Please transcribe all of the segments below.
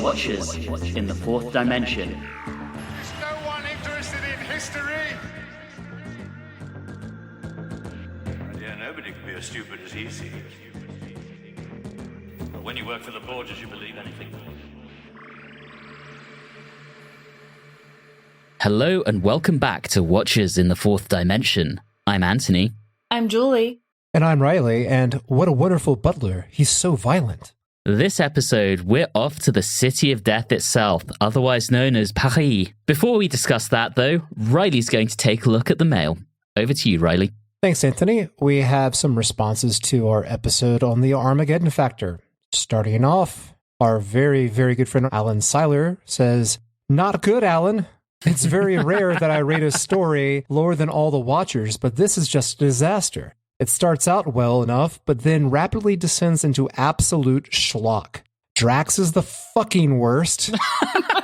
Watchers in the Fourth Dimension. Is no one interested in history? Yeah, nobody can be as stupid as he seems. But when you work for the Borgias, you believe anything. Hello and welcome back to Watchers in the Fourth Dimension. I'm Anthony. I'm Julie. And I'm Riley, and what a wonderful butler. He's so violent. This episode, we're off to the City of Death itself, otherwise known as Paris. Before we discuss that, though, Riley's going to take a look at the mail. Over to you, Riley. Thanks, Anthony. We have some responses to our episode on the Armageddon Factor. Starting off, our very, very good friend Alan Seiler says, "Not good, Alan. It's very rare that I rate a story lower than all the Watchers, but this is just a disaster. It starts out well enough, but then rapidly descends into absolute schlock. Drax is the fucking worst.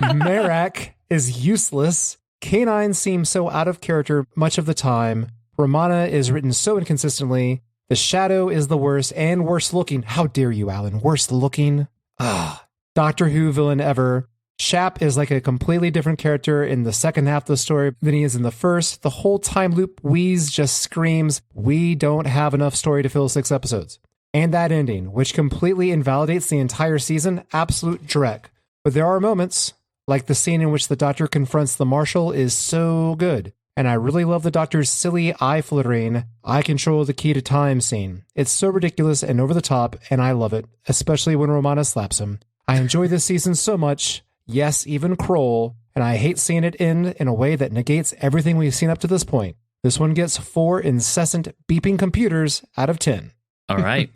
Merak is useless. K9 seems so out of character much of the time. Romana is written so inconsistently. The Shadow is the worst and worst looking. How dare you, Alan? Worst looking? Doctor Who villain ever. Shap is like a completely different character in the second half of the story than he is in the first. The whole time loop wheeze just screams, we don't have enough story to fill 6 episodes. And that ending, which completely invalidates the entire season, absolute dreck. But there are moments, like the scene in which the Doctor confronts the Marshal is so good. And I really love the Doctor's silly eye-fluttering, I control the key to time scene. It's so ridiculous and over the top, and I love it, especially when Romana slaps him. I enjoy this season so much. Yes, even Kroll, and I hate seeing it end in a way that negates everything we've seen up to this point. This one gets 4 incessant beeping computers out of 10. All right.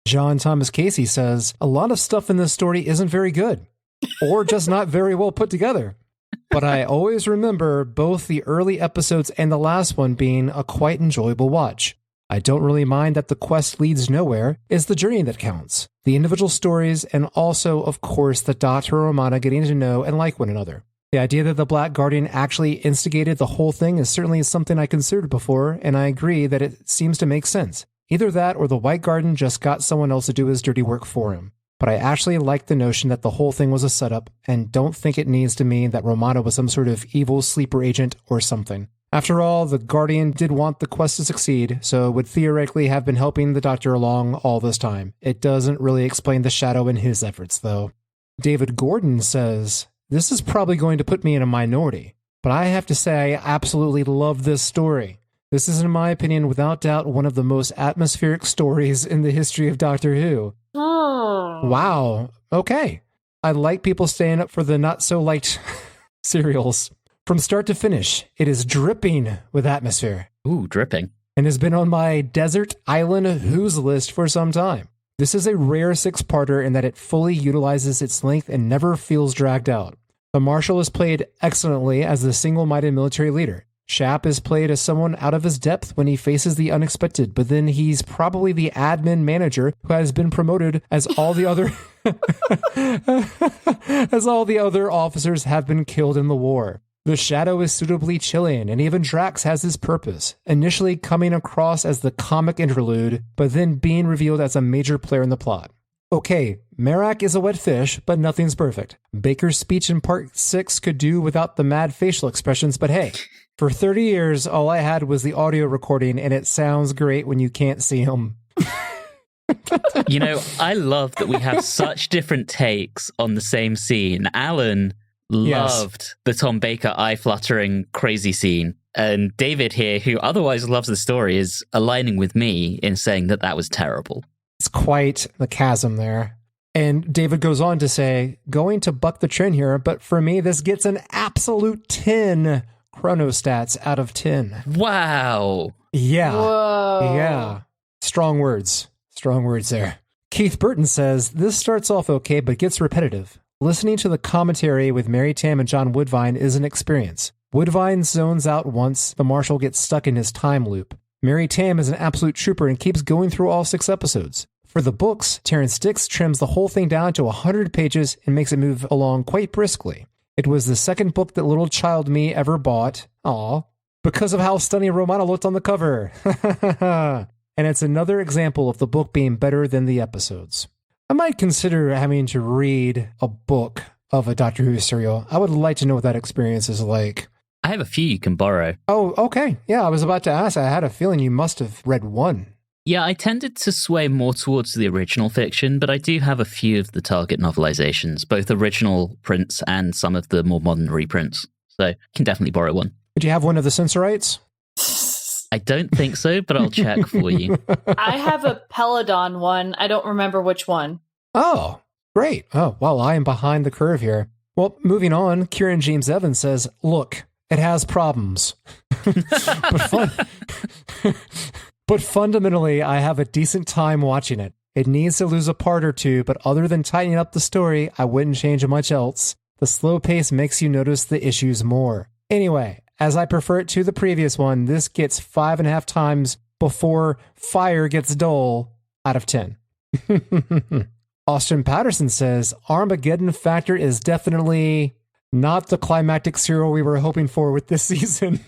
John Thomas Casey says, a lot of stuff in this story isn't very good, or just not very well put together. But I always remember both the early episodes and the last one being a quite enjoyable watch. I don't really mind that the quest leads nowhere. It's the journey that counts. The individual stories, and also, of course, the Doctor and Romana getting to know and like one another. The idea that the Black Guardian actually instigated the whole thing is certainly something I considered before, and I agree that it seems to make sense. Either that or the White Guardian just got someone else to do his dirty work for him. But I actually like the notion that the whole thing was a setup, and don't think it needs to mean that Romana was some sort of evil sleeper agent or something. After all, the Guardian did want the quest to succeed, so would theoretically have been helping the Doctor along all this time. It doesn't really explain the Shadow and his efforts, though. David Gordon says, this is probably going to put me in a minority, but I have to say I absolutely love this story. This is, in my opinion, without doubt, one of the most atmospheric stories in the history of Doctor Who. Oh. Wow. Okay. I like people staying up for the not-so-liked serials. From start to finish, it is dripping with atmosphere. Ooh, dripping. And has been on my desert island Who's list for some time. This is a rare 6-parter in that it fully utilizes its length and never feels dragged out. The Marshal is played excellently as the single-minded military leader. Shap is played as someone out of his depth when he faces the unexpected, but then he's probably the admin manager who has been promoted as all the other officers have been killed in the war. The Shadow is suitably chilling, and even Drax has his purpose, initially coming across as the comic interlude, but then being revealed as a major player in the plot. Okay, Merak is a wet fish, but nothing's perfect. Baker's speech in part 6 could do without the mad facial expressions, but hey, for 30 years, all I had was the audio recording, and it sounds great when you can't see him. You know, I love that we have such different takes on the same scene. Alan loved the Tom Baker eye-fluttering crazy scene. And David here, who otherwise loves the story, is aligning with me in saying that that was terrible. It's quite the chasm there. And David goes on to say, going to buck the trend here, but for me, this gets an absolute 10 chronostats out of 10. Wow. Yeah. Whoa. Yeah. Strong words. Strong words there. Keith Burton says, this starts off okay, but gets repetitive. Listening to the commentary with Mary Tam and John Woodvine is an experience. Woodvine zones out once the Marshal gets stuck in his time loop. Mary Tam is an absolute trooper and keeps going through all 6 episodes. For the books, Terrence Dix trims the whole thing down to 100 pages and makes it move along quite briskly. It was the second book that little child me ever bought. Aw. Because of how stunning Romana looked on the cover. And it's another example of the book being better than the episodes. I might consider having to read a book of a Doctor Who serial. I would like to know what that experience is like. I have a few you can borrow. Oh, okay. Yeah, I was about to ask. I had a feeling you must have read one. Yeah, I tended to sway more towards the original fiction, but I do have a few of the Target novelizations, both original prints and some of the more modern reprints. So you can definitely borrow one. Did you have one of the Sensorites? I don't think so, but I'll check for you. I have a Peladon one. I don't remember which one. Oh, great. Oh, well, I am behind the curve here. Well, moving on, Kieran James Evans says, look, it has problems. But fundamentally, I have a decent time watching it. It needs to lose a part or two, but other than tightening up the story, I wouldn't change much else. The slow pace makes you notice the issues more. Anyway, as I prefer it to the previous one, this gets 5.5 times before fire gets dull out of 10. Austin Patterson says, Armageddon Factor is definitely not the climactic serial we were hoping for with this season.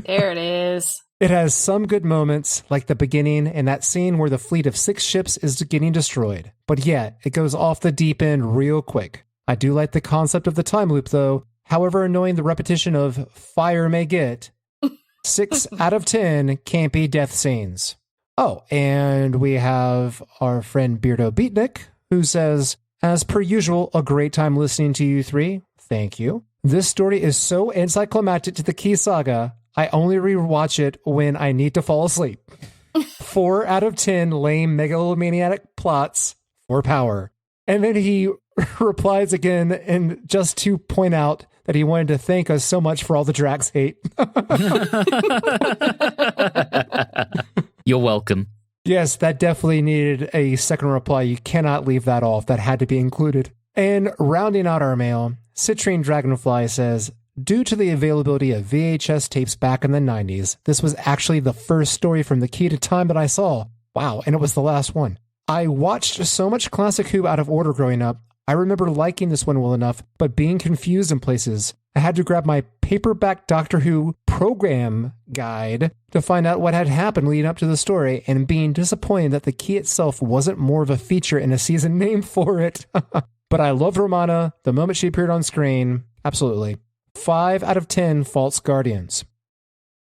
There it is. It has some good moments, like the beginning and that scene where the fleet of 6 ships is getting destroyed. But yet, it goes off the deep end real quick. I do like the concept of the time loop, though. However annoying the repetition of fire may get, 6 out of 10 campy death scenes. Oh, and we have our friend Beardo Beatnik, who says, as per usual, a great time listening to you three. Thank you. This story is so anticlimactic to the Key Saga, I only rewatch it when I need to fall asleep. 4 out of 10 lame megalomaniac plots for power. And then he replies again, and just to point out that he wanted to thank us so much for all the Drax hate. You're welcome. Yes, that definitely needed a second reply. You cannot leave that off. That had to be included. And rounding out our mail, Citrine Dragonfly says, due to the availability of VHS tapes back in the 90s, this was actually the first story from the Key to Time that I saw. Wow, and it was the last one. I watched so much classic Who out of order growing up. I remember liking this one well enough, but being confused in places. I had to grab my paperback Doctor Who program guide to find out what had happened leading up to the story, and being disappointed that the Key itself wasn't more of a feature in a season name for it. But I loved Romana the moment she appeared on screen. Absolutely. 5 out of 10 False Guardians.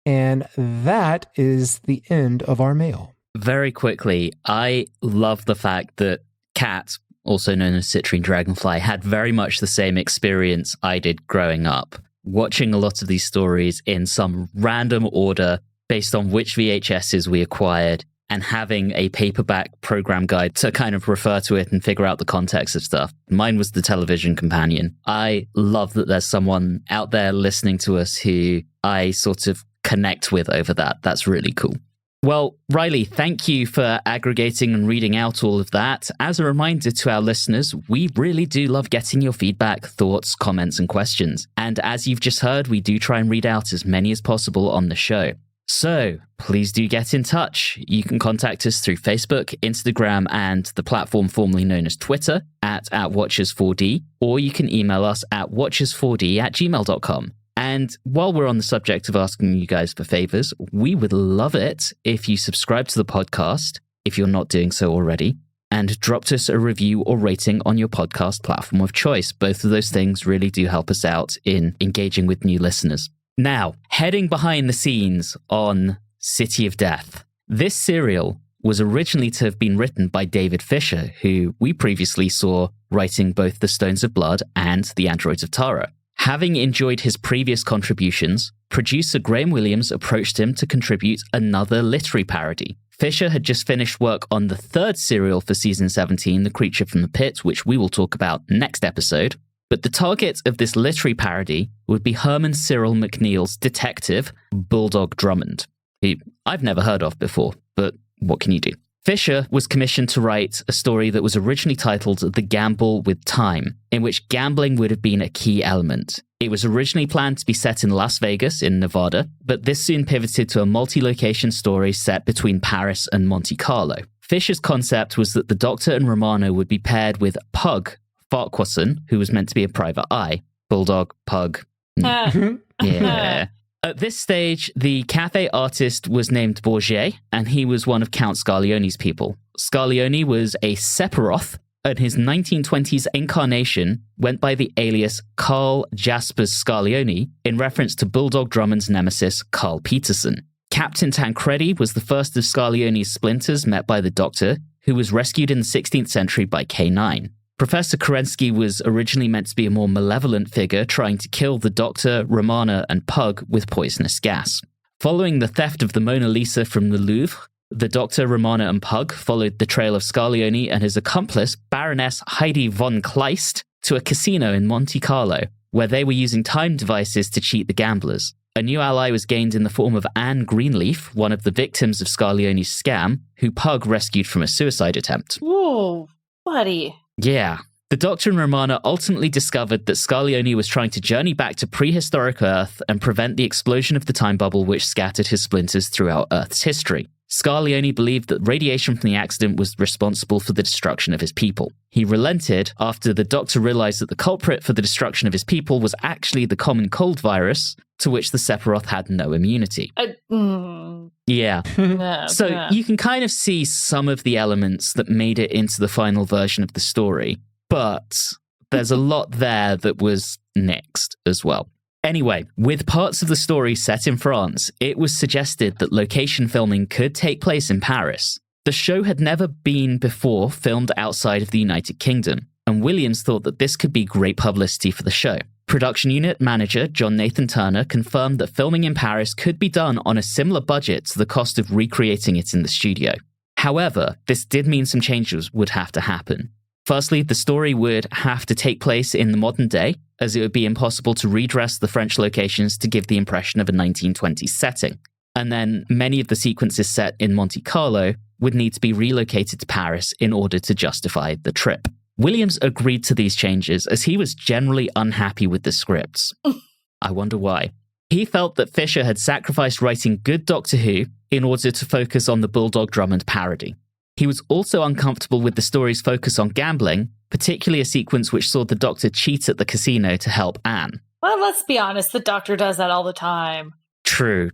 And that is the end of our mail. Very quickly, I love the fact that Kat, also known as Citrine Dragonfly, had very much the same experience I did growing up, watching a lot of these stories in some random order based on which VHSs we acquired, and having a paperback program guide to kind of refer to it and figure out the context of stuff. Mine was the television companion. I love that there's someone out there listening to us who I sort of connect with over that. That's really cool. Well, Riley, thank you for aggregating and reading out all of that. As a reminder to our listeners, we really do love getting your feedback, thoughts, comments, and questions. And as you've just heard, we do try and read out as many as possible on the show. So please do get in touch. You can contact us through Facebook, Instagram, and the platform formerly known as Twitter at Watchers4D, or you can email us at watchers4d@gmail.com. And while we're on the subject of asking you guys for favors, we would love it if you subscribe to the podcast, if you're not doing so already, and dropped us a review or rating on your podcast platform of choice. Both of those things really do help us out in engaging with new listeners. Now, heading behind the scenes on City of Death. This serial was originally to have been written by David Fisher, who we previously saw writing both The Stones of Blood and The Androids of Tara. Having enjoyed his previous contributions, producer Graham Williams approached him to contribute another literary parody. Fisher had just finished work on the third serial for season 17, The Creature from the Pit, which we will talk about next episode. But the target of this literary parody would be Herman Cyril McNeil's detective, Bulldog Drummond, who I've never heard of before, but what can you do? Fisher was commissioned to write a story that was originally titled The Gamble with Time, in which gambling would have been a key element. It was originally planned to be set in Las Vegas in Nevada, but this soon pivoted to a multi-location story set between Paris and Monte Carlo. Fisher's concept was that the Doctor and Romano would be paired with Pug Farquharson, who was meant to be a private eye. Bulldog, Pug. Yeah. At this stage, the cafe artist was named Bourget, and he was one of Count Scarlioni's people. Scarlioni was a Sephiroth, and his 1920s incarnation went by the alias Carl Jaspers Scarlioni in reference to Bulldog Drummond's nemesis, Carl Peterson. Captain Tancredi was the first of Scarlioni's splinters met by the Doctor, who was rescued in the 16th century by K9. Professor Kerensky was originally meant to be a more malevolent figure trying to kill the Doctor, Romana, and Pug with poisonous gas. Following the theft of the Mona Lisa from the Louvre, the Doctor, Romana, and Pug followed the trail of Scarlioni and his accomplice, Baroness Heidi von Kleist, to a casino in Monte Carlo, where they were using time devices to cheat the gamblers. A new ally was gained in the form of Anne Greenleaf, one of the victims of Scarlioni's scam, who Pug rescued from a suicide attempt. Whoa, buddy. Yeah. The Doctor and Romana ultimately discovered that Scarlioni was trying to journey back to prehistoric Earth and prevent the explosion of the time bubble which scattered his splinters throughout Earth's history. Scarlioni believed that radiation from the accident was responsible for the destruction of his people. He relented after the Doctor realized that the culprit for the destruction of his people was actually the common cold virus, to which the Sephiroth had no immunity. Yeah. So you can kind of see some of the elements that made it into the final version of the story, but there's a lot there that was nixed as well. Anyway, with parts of the story set in France, it was suggested that location filming could take place in Paris. The show had never been before filmed outside of the United Kingdom, and Williams thought that this could be great publicity for the show. Production unit manager John Nathan Turner confirmed that filming in Paris could be done on a similar budget to the cost of recreating it in the studio. However, this did mean some changes would have to happen. Firstly, the story would have to take place in the modern day, as it would be impossible to redress the French locations to give the impression of a 1920s setting. And then many of the sequences set in Monte Carlo would need to be relocated to Paris in order to justify the trip. Williams agreed to these changes as he was generally unhappy with the scripts. I wonder why. He felt that Fisher had sacrificed writing good Doctor Who in order to focus on the Bulldog Drummond parody. He was also uncomfortable with the story's focus on gambling, particularly a sequence which saw the Doctor cheat at the casino to help Anne. Well, let's be honest, the Doctor does that all the time. True.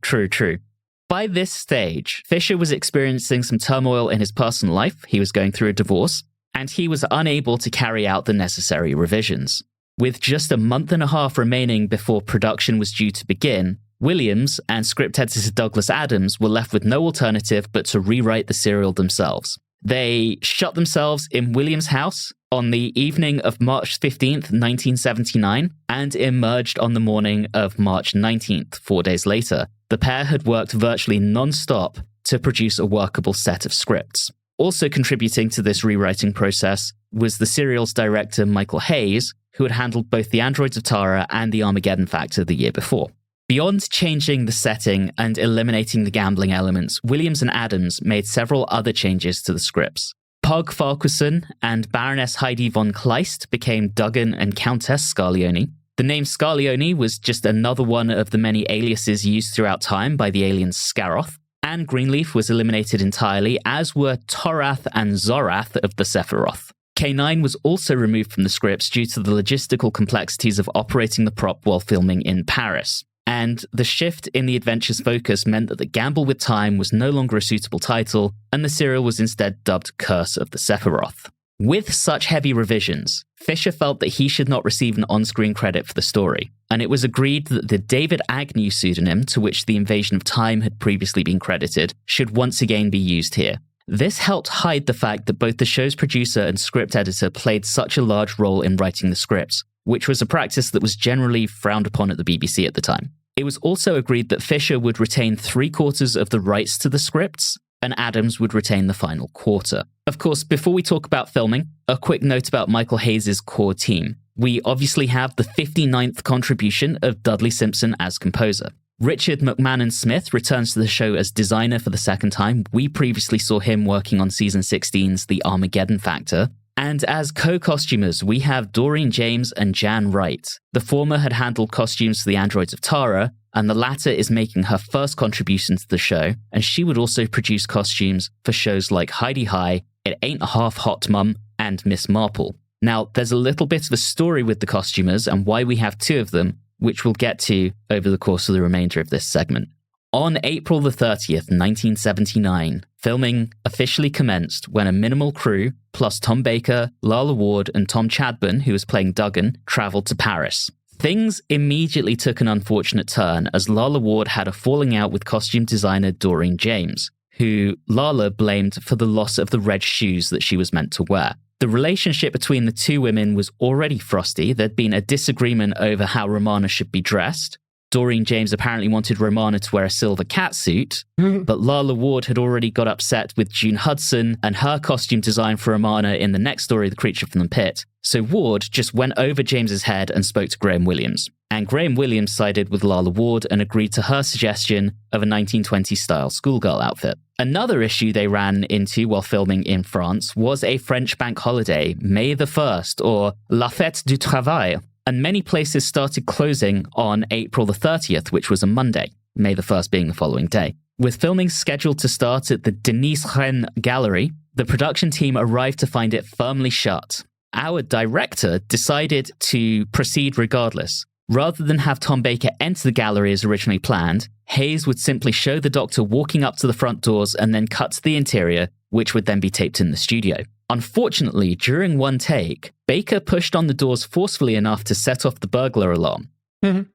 By this stage, Fisher was experiencing some turmoil in his personal life. He was going through a divorce, and he was unable to carry out the necessary revisions. With just a month and a half remaining before production was due to begin, Williams and script editor Douglas Adams were left with no alternative but to rewrite the serial themselves. They shut themselves in Williams' house on the evening of March 15th, 1979, and emerged on the morning of March 19th, 4 days later. The pair had worked virtually non-stop to produce a workable set of scripts. Also contributing to this rewriting process was the serial's director Michael Hayes, who had handled both the Androids of Tara and the Armageddon Factor the year before. Beyond changing the setting and eliminating the gambling elements, Williams and Adams made several other changes to the scripts. Pug Farquharson and Baroness Heidi von Kleist became Duggan and Countess Scarlioni. The name Scarlioni was just another one of the many aliases used throughout time by the alien Scaroth. Anne Greenleaf was eliminated entirely, as were Torath and Zorath of the Sephiroth. K9 was also removed from the scripts due to the logistical complexities of operating the prop while filming in Paris. And the shift in the adventure's focus meant that the Gamble with Time was no longer a suitable title, and the serial was instead dubbed Curse of the Sephiroth. With such heavy revisions, Fisher felt that he should not receive an on-screen credit for the story, and it was agreed that the David Agnew pseudonym to which the Invasion of Time had previously been credited should once again be used here. This helped hide the fact that both the show's producer and script editor played such a large role in writing the scripts, which was a practice that was generally frowned upon at the BBC at the time. It was also agreed that Fisher would retain 3/4 of the rights to the scripts, and Adams would retain the final quarter. Of course, before we talk about filming, a quick note about Michael Hayes' core team. We obviously have the 59th contribution of Dudley Simpson as composer. Richard McMahon Smith returns to the show as designer for the second time. We previously saw him working on season 16's The Armageddon Factor. And as co-costumers, we have Doreen James and Jan Wright. The former had handled costumes for the Androids of Tara, and the latter is making her first contribution to the show, and she would also produce costumes for shows like Heidi High, It Ain't Half Hot Mum, and Miss Marple. Now, there's a little bit of a story with the costumers and why we have two of them, which we'll get to over the course of the remainder of this segment. On April the 30th, 1979, filming officially commenced when a minimal crew, plus Tom Baker, Lalla Ward, and Tom Chadbourne, who was playing Duggan, traveled to Paris. Things immediately took an unfortunate turn as Lalla Ward had a falling out with costume designer Doreen James, who Lalla blamed for the loss of the red shoes that she was meant to wear. The relationship between the two women was already frosty. There'd been a disagreement over how Romana should be dressed. Doreen James apparently wanted Romana to wear a silver catsuit, but Lalla Ward had already got upset with June Hudson and her costume design for Romana in the next story, The Creature from the Pit. So Ward just went over James's head and spoke to Graham Williams. And Graham Williams sided with Lalla Ward and agreed to her suggestion of a 1920s-style schoolgirl outfit. Another issue they ran into while filming in France was a French bank holiday, May the 1st, or La Fête du Travail, and many places started closing on April the 30th, which was a Monday, May the 1st being the following day. With filming scheduled to start at the Denis Rennes Gallery, the production team arrived to find it firmly shut. Our director decided to proceed regardless. Rather than have Tom Baker enter the gallery as originally planned, Hayes would simply show the Doctor walking up to the front doors and then cut to the interior, which would then be taped in the studio. Unfortunately, during one take, Baker pushed on the doors forcefully enough to set off the burglar alarm.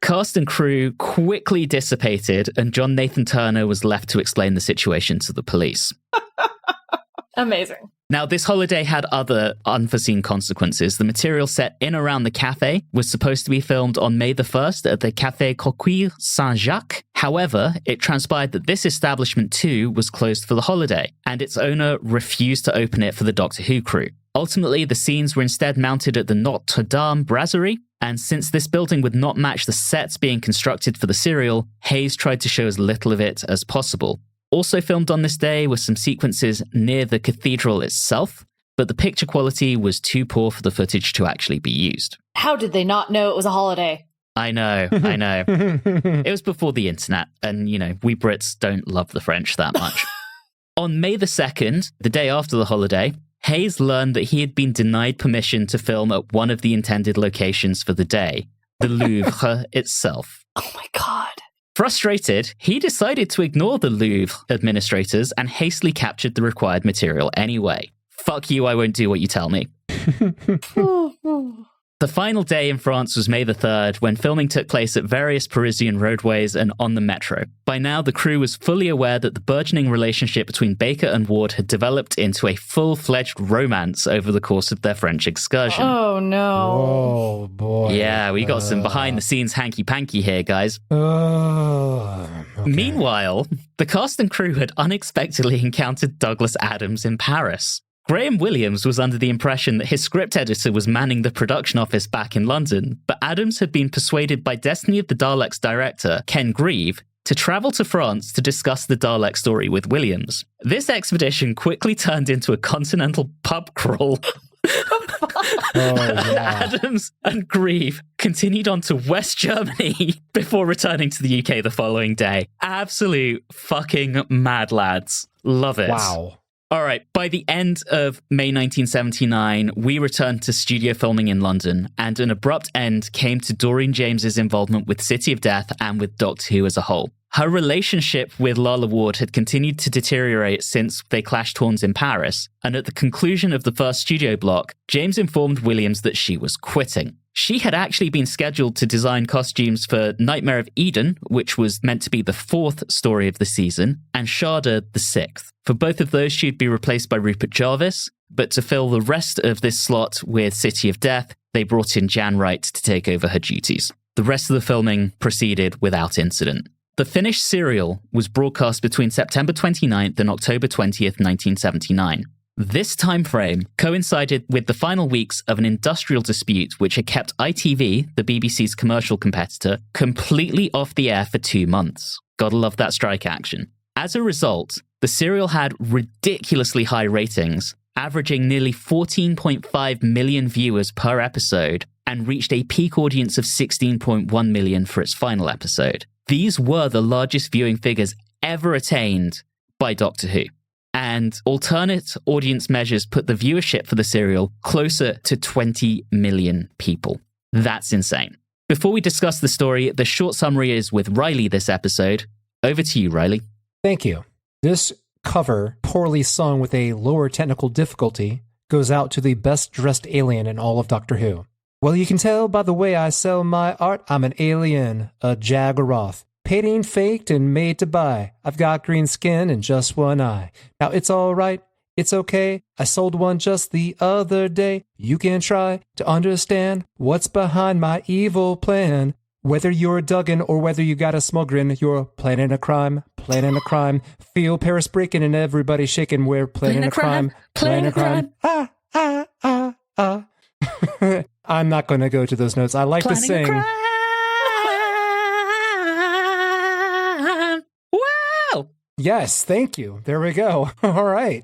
Cast and crew quickly dissipated, and John Nathan Turner was left to explain the situation to the police. Amazing. Now, this holiday had other unforeseen consequences. The material set in around the cafe was supposed to be filmed on May the 1st at the Café Coquille Saint-Jacques. However, it transpired that this establishment too was closed for the holiday, and its owner refused to open it for the Doctor Who crew. Ultimately, the scenes were instead mounted at the Notre Dame Brasserie, and since this building would not match the sets being constructed for the serial, Hayes tried to show as little of it as possible. Also filmed on this day were some sequences near the cathedral itself, but the picture quality was too poor for the footage to actually be used. How did they not know it was a holiday? I know. It was before the internet, and, we Brits don't love the French that much. On May the 2nd, the day after the holiday, Hayes learned that he had been denied permission to film at one of the intended locations for the day, the Louvre itself. Oh my God. Frustrated, he decided to ignore the Louvre administrators and hastily captured the required material anyway. Fuck you, I won't do what you tell me. The final day in France was May the 3rd, when filming took place at various Parisian roadways and on the metro. By now, the crew was fully aware that the burgeoning relationship between Baker and Ward had developed into a full-fledged romance over the course of their French excursion. Oh, no. Oh, boy. Yeah, we got some behind-the-scenes hanky-panky here, guys. Okay. Meanwhile, the cast and crew had unexpectedly encountered Douglas Adams in Paris. Graham Williams was under the impression that his script editor was manning the production office back in London, but Adams had been persuaded by Destiny of the Daleks director, Ken Grieve, to travel to France to discuss the Dalek story with Williams. This expedition quickly turned into a continental pub crawl. Adams and Grieve continued on to West Germany before returning to the UK the following day. Absolute fucking mad lads. Love it. Wow. All right, by the end of May 1979, we returned to studio filming in London, and an abrupt end came to Doreen James's involvement with City of Death and with Doctor Who as a whole. Her relationship with Lalla Ward had continued to deteriorate since they clashed horns in Paris, and at the conclusion of the first studio block, James informed Williams that she was quitting. She had actually been scheduled to design costumes for Nightmare of Eden, which was meant to be the 4th story of the season, and Sharda, the 6th. For both of those, she'd be replaced by Rupert Jarvis, but to fill the rest of this slot with City of Death, they brought in Jan Wright to take over her duties. The rest of the filming proceeded without incident. The finished serial was broadcast between September 29th and October 20th, 1979. This time frame coincided with the final weeks of an industrial dispute which had kept ITV, the BBC's commercial competitor, completely off the air for 2 months. Gotta love that strike action. As a result, the serial had ridiculously high ratings, averaging nearly 14.5 million viewers per episode, and reached a peak audience of 16.1 million for its final episode. These were the largest viewing figures ever attained by Doctor Who. And alternate audience measures put the viewership for the serial closer to 20 million people. That's insane. Before we discuss the story, the short summary is with Riley this episode. Over to you, Riley. Thank you. This cover, poorly sung with a lower technical difficulty, goes out to the best-dressed alien in all of Doctor Who. Well, you can tell by the way I sell my art, I'm an alien, a Jaggeroth. Painting faked and made to buy. I've got green skin and just one eye. Now it's all right. It's okay. I sold one just the other day. You can try to understand what's behind my evil plan. Whether you're Duggan or whether you got a small grin, you're planning a crime, planning a crime. Feel Paris breaking and everybody shaking. We're planning a crime, planning a crime. Ah, ah, ah, ah. I'm not going to go to those notes. I like to sing. Wow! Yes, thank you. There we go. All right.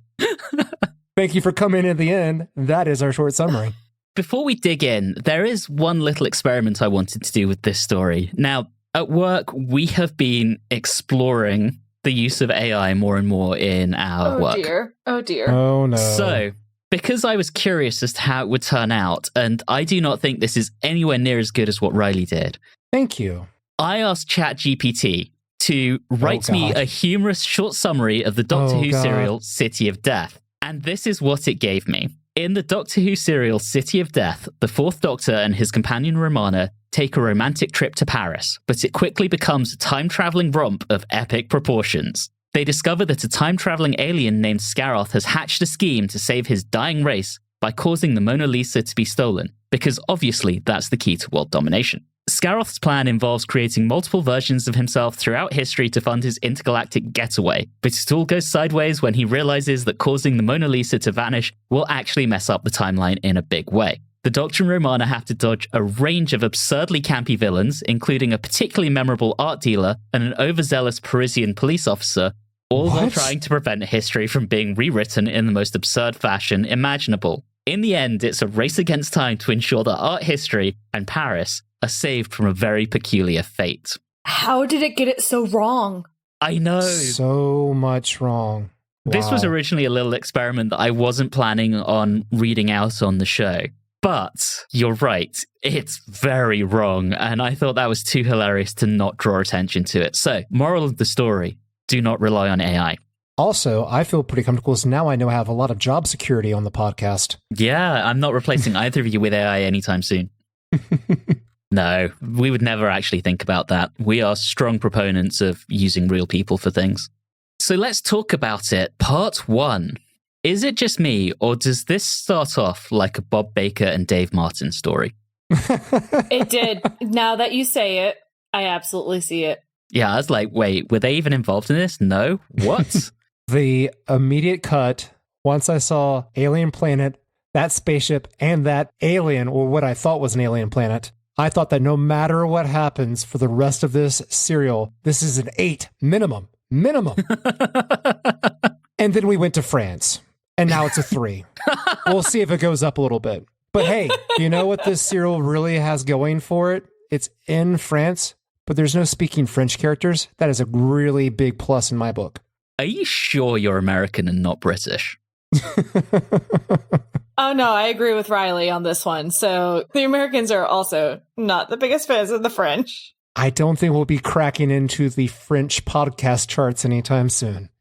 Thank you for coming in at the end. That is our short summary. Before we dig in, there is one little experiment I wanted to do with this story. Now, at work, we have been exploring the use of AI more and more in our work. Oh dear. Oh no. So, because I was curious as to how it would turn out, and I do not think this is anywhere near as good as what Riley did, Thank you. I asked ChatGPT to write me a humorous short summary of the Doctor Who serial City of Death. And this is what it gave me. In the Doctor Who serial City of Death, the Fourth Doctor and his companion Romana take a romantic trip to Paris, but it quickly becomes a time-traveling romp of epic proportions. They discover that a time-traveling alien named Scarroth has hatched a scheme to save his dying race by causing the Mona Lisa to be stolen, because obviously that's the key to world domination. Scarroth's plan involves creating multiple versions of himself throughout history to fund his intergalactic getaway, but it all goes sideways when he realizes that causing the Mona Lisa to vanish will actually mess up the timeline in a big way. The Doctor and Romana have to dodge a range of absurdly campy villains, including a particularly memorable art dealer and an overzealous Parisian police officer, all while trying to prevent history from being rewritten in the most absurd fashion imaginable. In the end, it's a race against time to ensure that art history and Paris are saved from a very peculiar fate. How did it get it so wrong? I know. So much wrong. This was Wow. originally a little experiment that I wasn't planning on reading out on the show. But you're right, it's very wrong, and I thought that was too hilarious to not draw attention to it. So, moral of the story, do not rely on AI. Also, I feel pretty comfortable because now I know I have a lot of job security on the podcast. Yeah, I'm not replacing either of you with AI anytime soon. No, we would never actually think about that. We are strong proponents of using real people for things. So let's talk about it. Part 1. Is it just me, or does this start off like a Bob Baker and Dave Martin story? It did. Now that you say it, I absolutely see it. Yeah, I was like, wait, were they even involved in this? No? What? The immediate cut, once I saw Alien Planet, that spaceship, and that alien, or what I thought was an alien planet, I thought that no matter what happens for the rest of this serial, this is an 8 minimum. And then we went to France, and now it's a 3. We'll see if it goes up a little bit. But hey, you know what this serial really has going for it? It's in France, but there's no speaking French characters. That is a really big plus in my book. Are you sure you're American and not British? Oh no, I agree with Riley on this one. So the Americans are also not the biggest fans of the French. I don't think we'll be cracking into the French podcast charts anytime soon.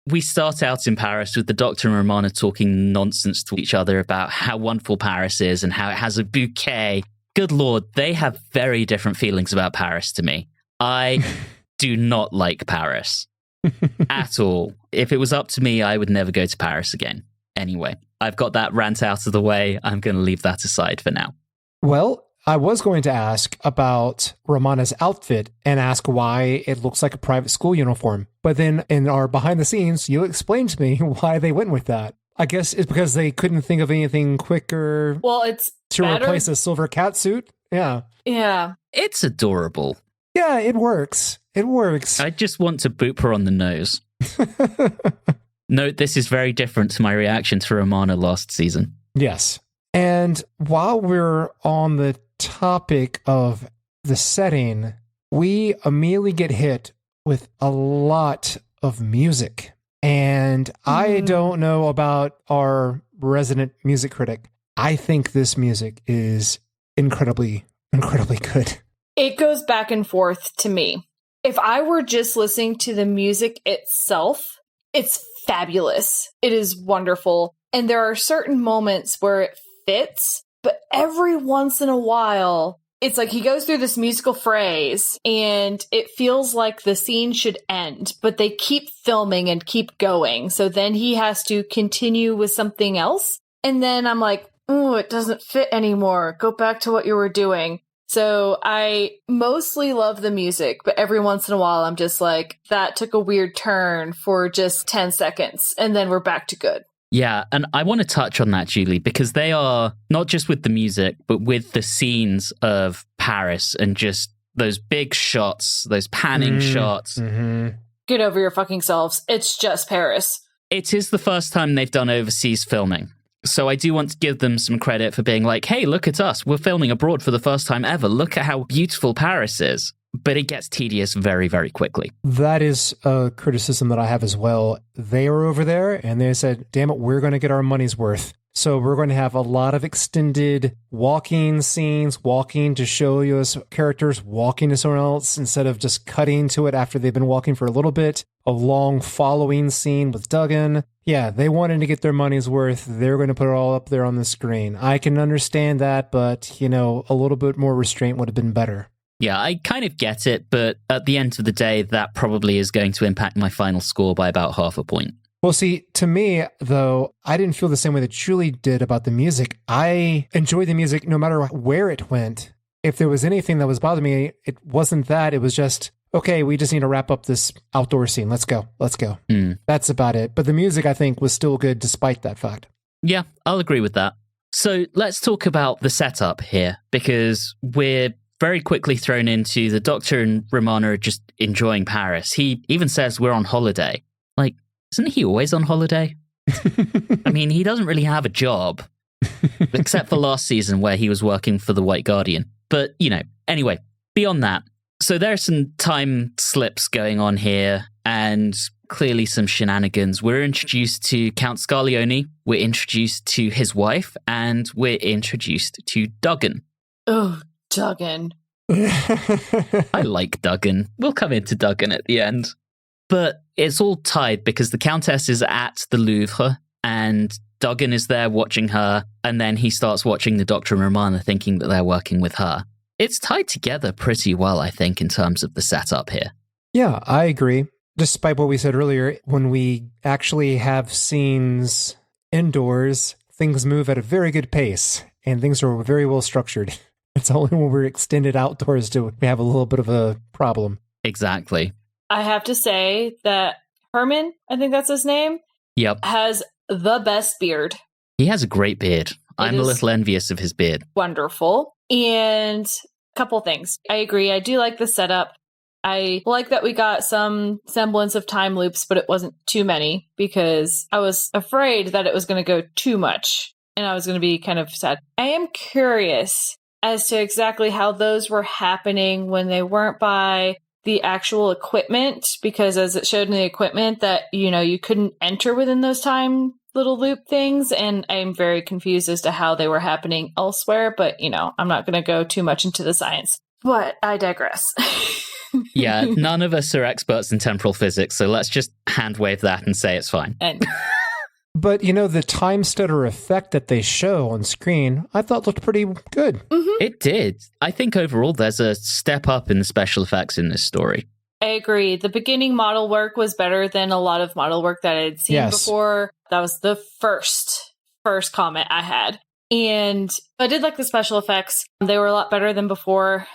We start out in Paris with the Doctor and Romana talking nonsense to each other about how wonderful Paris is and how it has a bouquet. Good Lord, they have very different feelings about Paris to me. I do not like Paris at all. If it was up to me, I would never go to Paris again. Anyway, I've got that rant out of the way. I'm going to leave that aside for now. Well, I was going to ask about Romana's outfit and ask why it looks like a private school uniform. But then in our behind the scenes, you explained to me why they went with that. I guess it's because they couldn't think of anything quicker Well, it's to better. replace a silver cat suit. Yeah. Yeah. It's adorable. Yeah, it works. It works. I just want to boop her on the nose. Note, this is very different to my reaction to Romana last season. Yes. And while we're on the topic of the setting, we immediately get hit with a lot of music. And I don't know about our resident music critic. I think this music is incredibly, incredibly good. It goes back and forth to me. if I were just listening to the music itself, it's fabulous. It is wonderful. And there are certain moments where it fits, but every once in a while, it's like he goes through this musical phrase and it feels like the scene should end, but they keep filming and keep going. So then he has to continue with something else. And then I'm like, oh, it doesn't fit anymore. Go back to what you were doing. So I mostly love the music, but every once in a while I'm just like, that took a weird turn for just 10 seconds and then we're back to good. Yeah, and I want to touch on that, Julie, because they are not just with the music, but with the scenes of Paris and just those big shots, those panning shots. Mm-hmm. Get over your fucking selves. It's just Paris. It is the first time they've done overseas filming. So I do want to give them some credit for being like, hey, look at us. We're filming abroad for the first time ever. Look at how beautiful Paris is. But it gets tedious very, very quickly. That is a criticism that I have as well. They were over there and they said, damn it, we're going to get our money's worth. So we're going to have a lot of extended walking scenes, walking to show you as characters, walking to someone else instead of just cutting to it after they've been walking for a little bit. A long following scene with Duggan. Yeah, they wanted to get their money's worth. They're going to put it all up there on the screen. I can understand that, but, you know, a little bit more restraint would have been better. Yeah, I kind of get it, but at the end of the day, that probably is going to impact my final score by about half a point. Well, see, to me, though, I didn't feel the same way that Julie did about the music. I enjoyed the music no matter where it went. If there was anything that was bothering me, it wasn't that. It was just, okay, we just need to wrap up this outdoor scene. Let's go. That's about it. But the music, I think, was still good despite that fact. Yeah, I'll agree with that. So let's talk about the setup here, because we're very quickly thrown into the Doctor and Romana are just enjoying Paris. He even says we're on holiday. Like, isn't he always on holiday? I mean, he doesn't really have a job, except for last season where he was working for the White Guardian. But, you know, anyway, beyond that. So there are some time slips going on here and clearly some shenanigans. We're introduced to Count Scarlioni, we're introduced to his wife, and we're introduced to Duggan. Oh, Duggan. I like Duggan. We'll come into Duggan at the end. But it's all tied because the Countess is at the Louvre and Duggan is there watching her, and then he starts watching the Doctor and Romana thinking that they're working with her. It's tied together pretty well, I think, in terms of the setup here. Yeah, I agree. Despite what we said earlier, when we actually have scenes indoors, things move at a very good pace and things are very well structured. It's only when we're extended outdoors do we have a little bit of a problem. Exactly. I have to say that Herman, I think that's his name, Yep. has the best beard. He has a great beard. I'm a little envious of his beard. Wonderful. And a couple things. I agree. I do like the setup. I like that we got some semblance of time loops, but it wasn't too many because I was afraid that it was going to go too much and I was going to be kind of sad. I am curious as to exactly how those were happening when they weren't by the actual equipment, because as it showed in the equipment that, you know, you couldn't enter within those time little loop things. And I'm very confused as to how they were happening elsewhere, but, you know, I'm not going to go too much into the science, but I digress. Yeah, none of us are experts in temporal physics, so let's just hand wave that and say it's fine. But, you know, the time stutter effect that they show on screen, I thought looked pretty good. Mm-hmm. It did. I think overall there's a step up in the special effects in this story. I agree. The beginning model work was better than a lot of model work that I had seen before. That was the first comment I had. And I did like the special effects. They were a lot better than before.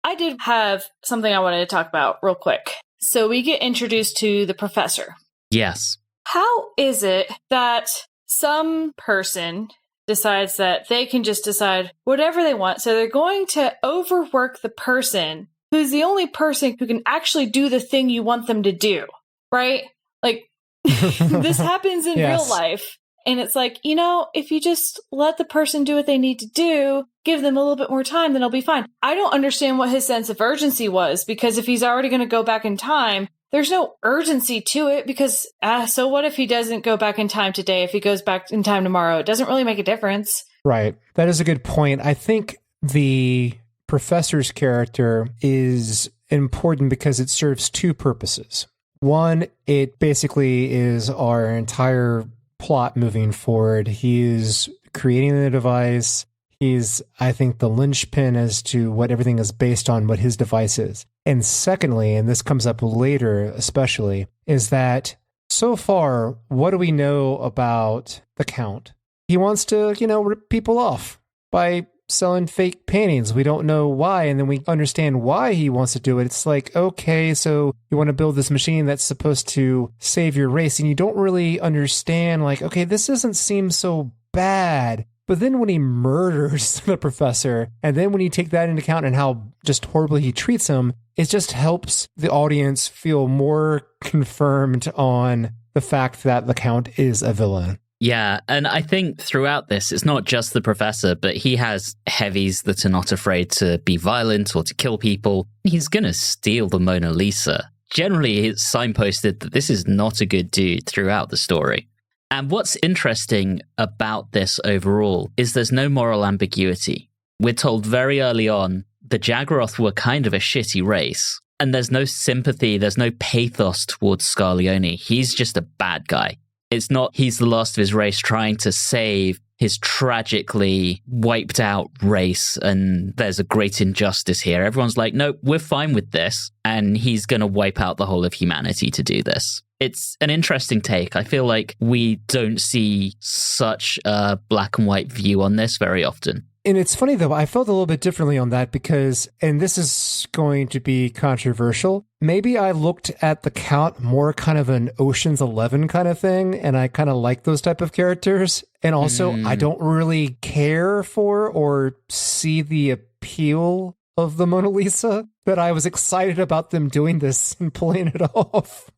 I did have something I wanted to talk about real quick. So we get introduced to the professor. Yes. How is it that some person decides that they can just decide whatever they want? So they're going to overwork the person who's the only person who can actually do the thing you want them to do, right? Like, this happens in real life. And it's like, you know, if you just let the person do what they need to do, give them a little bit more time, then it'll be fine. I don't understand what his sense of urgency was, because if he's already going to go back in time, there's no urgency to it, because so what if he doesn't go back in time today? If he goes back in time tomorrow, it doesn't really make a difference. Right. That is a good point. I think the professor's character is important because it serves two purposes. One, it basically is our entire plot moving forward. He is creating the device. He's, I think, the linchpin as to what everything is based on, what his device is. And secondly, and this comes up later especially, is that so far, what do we know about the Count? He wants to, rip people off by selling fake paintings. We don't know why, and then we understand why he wants to do it. It's like, okay, so you want to build this machine that's supposed to save your race, and you don't really understand, like, okay, this doesn't seem so bad. But then when he murders the professor, and then when you take that into account and how just horribly he treats him, it just helps the audience feel more confirmed on the fact that the Count is a villain. Yeah, and I think throughout this, it's not just the professor, but he has heavies that are not afraid to be violent or to kill people. He's going to steal the Mona Lisa. Generally, it's signposted that this is not a good dude throughout the story. And what's interesting about this overall is there's no moral ambiguity. We're told very early on the Jaggeroth were kind of a shitty race, and there's no sympathy, there's no pathos towards Scarlioni. He's just a bad guy. It's not he's the last of his race trying to save his tragically wiped out race, and there's a great injustice here. Everyone's like, no, we're fine with this, and he's going to wipe out the whole of humanity to do this. It's an interesting take. I feel like we don't see such a black and white view on this very often. And it's funny, though, I felt a little bit differently on that because, and this is going to be controversial, maybe I looked at the Count more kind of an Ocean's 11 kind of thing, and I kind of like those type of characters. And also, I don't really care for or see the appeal of the Mona Lisa, but I was excited about them doing this and pulling it off.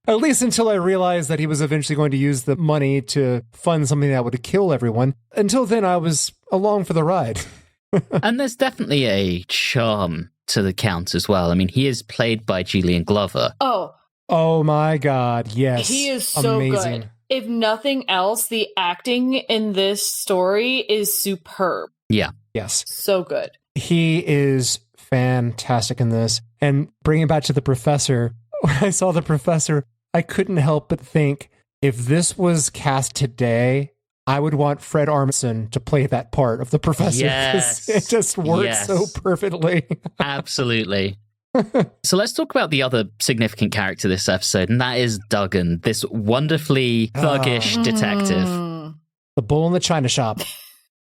At least until I realized that he was eventually going to use the money to fund something that would kill everyone. Until then, I was along for the ride. And there's definitely a charm to the Count as well. I mean, he is played by Julian Glover. Oh my God, yes. He is so amazing. good. If nothing else, the acting in this story is superb. Yeah. Yes. So good. He is fantastic in this. And bringing it back to the professor, when I saw the professor, I couldn't help but think, if this was cast today, I would want Fred Armisen to play that part of the professor. Yes. It just works so perfectly. Absolutely. So let's talk about the other significant character this episode, and that is Duggan, this wonderfully thuggish detective. The bull in the china shop.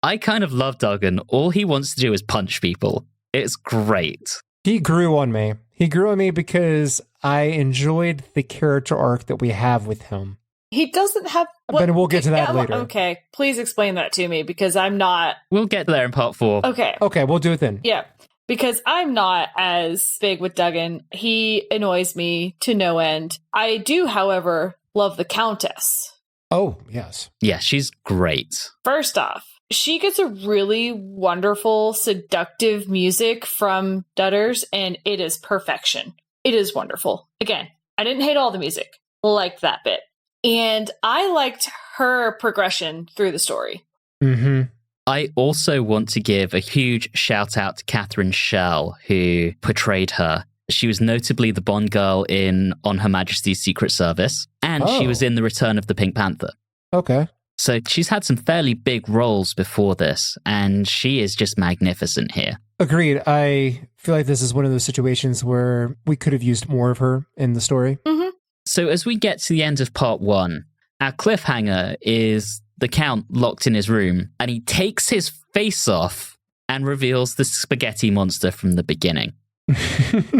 I kind of love Duggan. All he wants to do is punch people. It's great. He grew on me. He grew on me because I enjoyed the character arc that we have with him. He doesn't have... But we'll get to that later. Okay, please explain that to me, because I'm not... We'll get there in part 4. Okay, we'll do it then. Yeah, because I'm not as big with Duggan. He annoys me to no end. I do, however, love the Countess. Oh, yes. Yeah, she's great. First off, she gets a really wonderful, seductive music from Dudders, and it is perfection. It is wonderful. Again, I didn't hate all the music. Liked that bit. And I liked her progression through the story. Mm-hmm. I also want to give a huge shout out to Catherine Schell, who portrayed her. She was notably the Bond girl in On Her Majesty's Secret Service, and she was in The Return of the Pink Panther. Okay. So she's had some fairly big roles before this, and she is just magnificent here. Agreed. I feel like this is one of those situations where we could have used more of her in the story. Mm-hmm. So as we get to the end of part 1, our cliffhanger is the Count locked in his room, and he takes his face off and reveals the spaghetti monster from the beginning.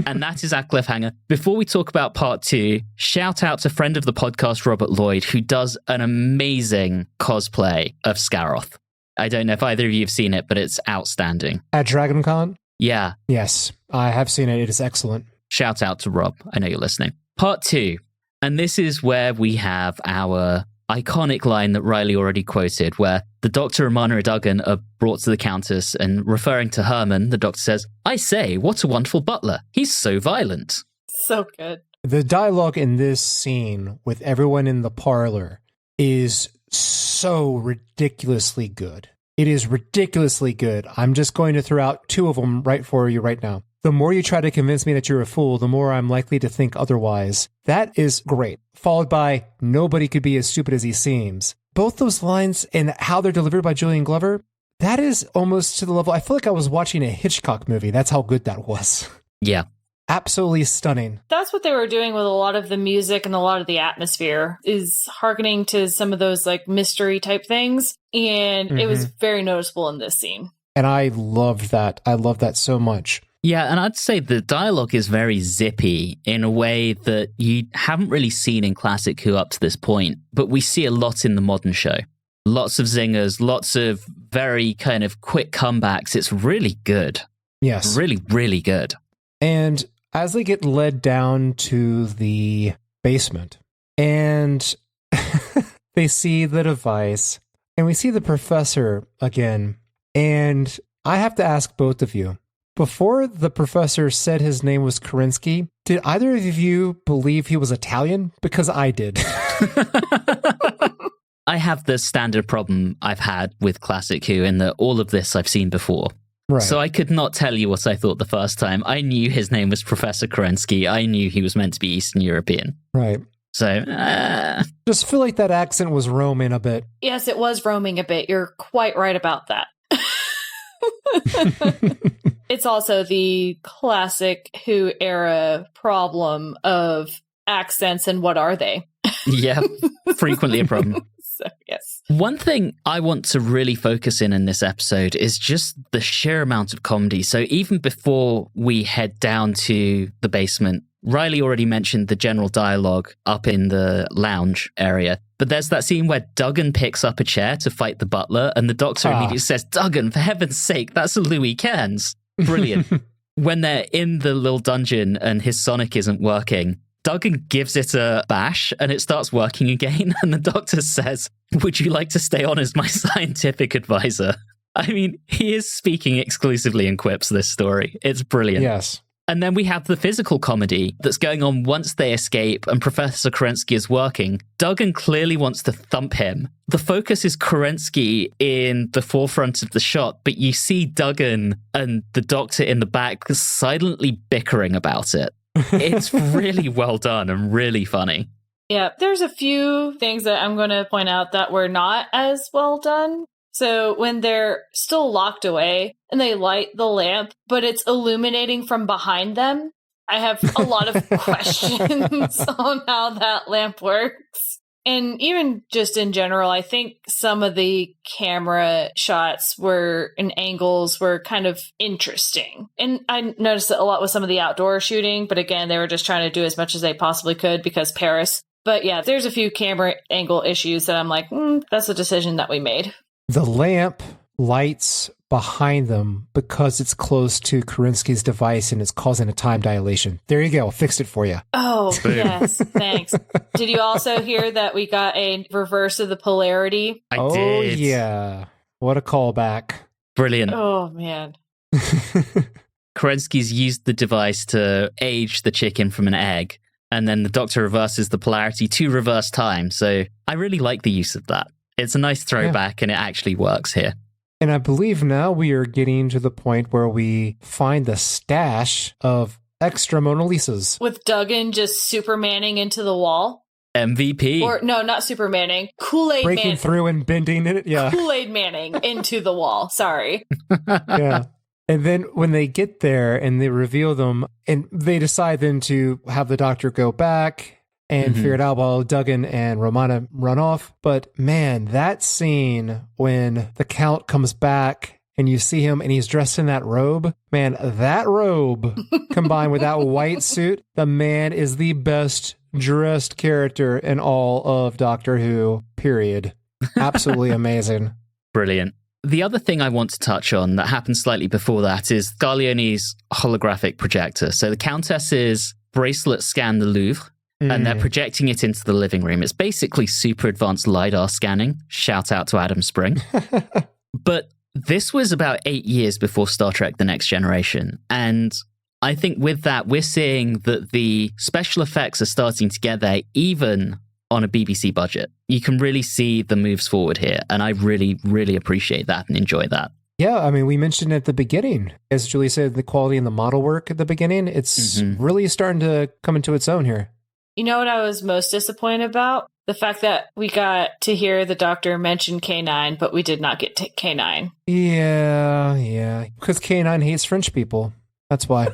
And that is our cliffhanger. Before we talk about part 2, shout out to friend of the podcast, Robert Lloyd, who does an amazing cosplay of Scarroth. I don't know if either of you have seen it, but it's outstanding. At DragonCon? Yeah. Yes, I have seen it. It is excellent. Shout out to Rob. I know you're listening. Part 2. And this is where we have our iconic line that Riley already quoted, where the Doctor and Mana Duggan are brought to the Countess, and referring to Herman, the Doctor says, "I say, what a wonderful butler. He's so violent." So good. The dialogue in this scene with everyone in the parlor is so ridiculously good. It is ridiculously good. I'm just going to throw out 2 of them right for you right now. the more you try to convince me that you're a fool, the more I'm likely to think otherwise. That is great. Followed by, nobody could be as stupid as he seems. Both those lines and how they're delivered by Julian Glover, that is almost to the level, I feel like I was watching a Hitchcock movie. That's how good that was. Yeah. Absolutely stunning. That's what they were doing with a lot of the music and a lot of the atmosphere, is hearkening to some of those like mystery type things. And it was very noticeable in this scene. And I loved that. I love that so much. Yeah, and I'd say the dialogue is very zippy in a way that you haven't really seen in classic Who up to this point, but we see a lot in the modern show. Lots of zingers, lots of very kind of quick comebacks. It's really good. Yes. Really, really good. And as they get led down to the basement and they see the device and we see the professor again, and I have to ask both of you, before the professor said his name was Kerensky, did either of you believe he was Italian? Because I did. I have the standard problem I've had with classic Who in that all of this I've seen before. Right. So I could not tell you what I thought the first time. I knew his name was Professor Kerensky. I knew he was meant to be Eastern European. Right. So, just feel like that accent was roaming a bit. Yes, it was roaming a bit. You're quite right about that. It's also the classic Who era problem of accents and what are they? Yeah, frequently a problem. So, yes. One thing I want to really focus in this episode is just the sheer amount of comedy. So even before we head down to the basement, Riley already mentioned the general dialogue up in the lounge area. But there's that scene where Duggan picks up a chair to fight the butler, and the doctor immediately says, "Duggan, for heaven's sake, that's a Louis Cairns." Brilliant. When they're in the little dungeon and his sonic isn't working, Duggan gives it a bash and it starts working again. And the doctor says, "Would you like to stay on as my scientific advisor?" I mean, he is speaking exclusively in quips, this story. It's brilliant. Yes. And then we have the physical comedy that's going on once they escape and Professor Kerensky is working. Duggan clearly wants to thump him. The focus is Kerensky in the forefront of the shot, but you see Duggan and the doctor in the back silently bickering about it. It's really well done and really funny. Yeah, there's a few things that I'm going to point out that were not as well done. So when they're still locked away and they light the lamp, but it's illuminating from behind them, I have a lot of questions on how that lamp works. And even just in general, I think some of the camera shots and angles were kind of interesting. And I noticed it a lot with some of the outdoor shooting, but again, they were just trying to do as much as they possibly could because Paris. But yeah, there's a few camera angle issues that I'm like, that's a decision that we made. The lamp lights behind them because it's close to Kerensky's device and it's causing a time dilation. There you go. Fixed it for you. Oh, yes. Thanks. Did you also hear that we got a reverse of the polarity? I did. Oh, yeah. What a callback. Brilliant. Oh, man. Kerensky's used the device to age the chicken from an egg, and then the doctor reverses the polarity to reverse time. So I really like the use of that. It's a nice throwback, and it actually works here. And I believe now we are getting to the point where we find the stash of extra Mona Lisas. With Duggan just Supermaning into the wall. MVP. Or, no, not Supermaning. Kool-Aid Breaking Manning. through and bending in it, yeah. Kool-Aid Manning into the wall. Sorry. Yeah. And then when they get there and they reveal them, and they decide then to have the doctor go back and figure it out while Duggan and Romana run off. But man, that scene when the Count comes back and you see him and he's dressed in that robe, man, that robe combined with that white suit, the man is the best dressed character in all of Doctor Who, period. Absolutely amazing. Brilliant. The other thing I want to touch on that happened slightly before that is Scarlioni's holographic projector. So the Countess's bracelet scanned the Louvre, and they're projecting it into the living room. It's basically super advanced LiDAR scanning. Shout out to Adam Spring. But this was about 8 years before Star Trek The Next Generation. And I think with that, we're seeing that the special effects are starting to get there, even on a BBC budget. You can really see the moves forward here. And I really, really appreciate that and enjoy that. Yeah, I mean, we mentioned at the beginning, as Julie said, the quality in the model work at the beginning, it's really starting to come into its own here. You know what I was most disappointed about? The fact that we got to hear the doctor mention K9, but we did not get to K9. Yeah. Because K9 hates French people. That's why.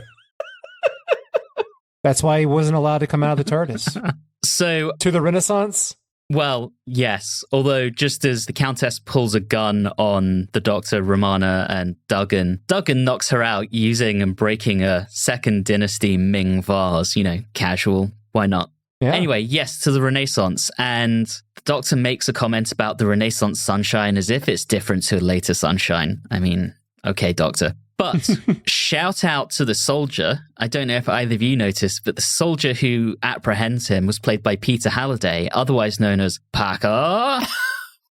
That's why he wasn't allowed to come out of the TARDIS. So, to the Renaissance? Well, yes. Although, just as the Countess pulls a gun on the Doctor, Romana, and Duggan knocks her out using and breaking a Second Dynasty Ming vase. Casual. Why not? Yeah. Anyway, yes, to the Renaissance. And the Doctor makes a comment about the Renaissance sunshine as if it's different to a later sunshine. I mean, okay, Doctor. But shout out to the soldier. I don't know if either of you noticed, but the soldier who apprehends him was played by Peter Halliday, otherwise known as Parker.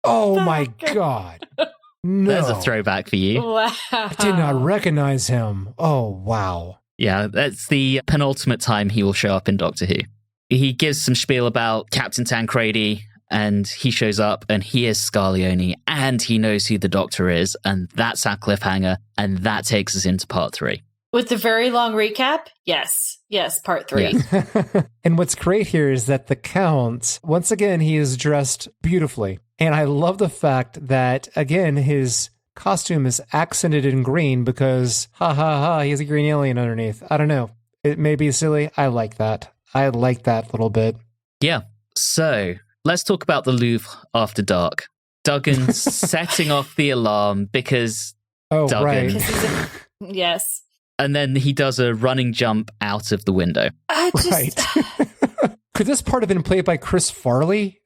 Oh my God. No. There's a throwback for you. Wow. I did not recognize him. Oh, wow. Yeah, that's the penultimate time he will show up in Doctor Who. He gives some spiel about Captain Tancredi, and he shows up, and he is Scarlioni, and he knows who the Doctor is, and that's our cliffhanger, and that takes us into part 3. With the very long recap? Yes, part 3. Yes. And what's great here is that the Count, once again, he is dressed beautifully. And I love the fact that, again, his costume is accented in green because, he has a green alien underneath. I don't know. It may be silly. I like that. I like that little bit. Yeah. So let's talk about the Louvre after dark. Duggan setting off the alarm because Duggan. Right. Yes. And then he does a running jump out of the window. Right. Could this part have been played by Chris Farley?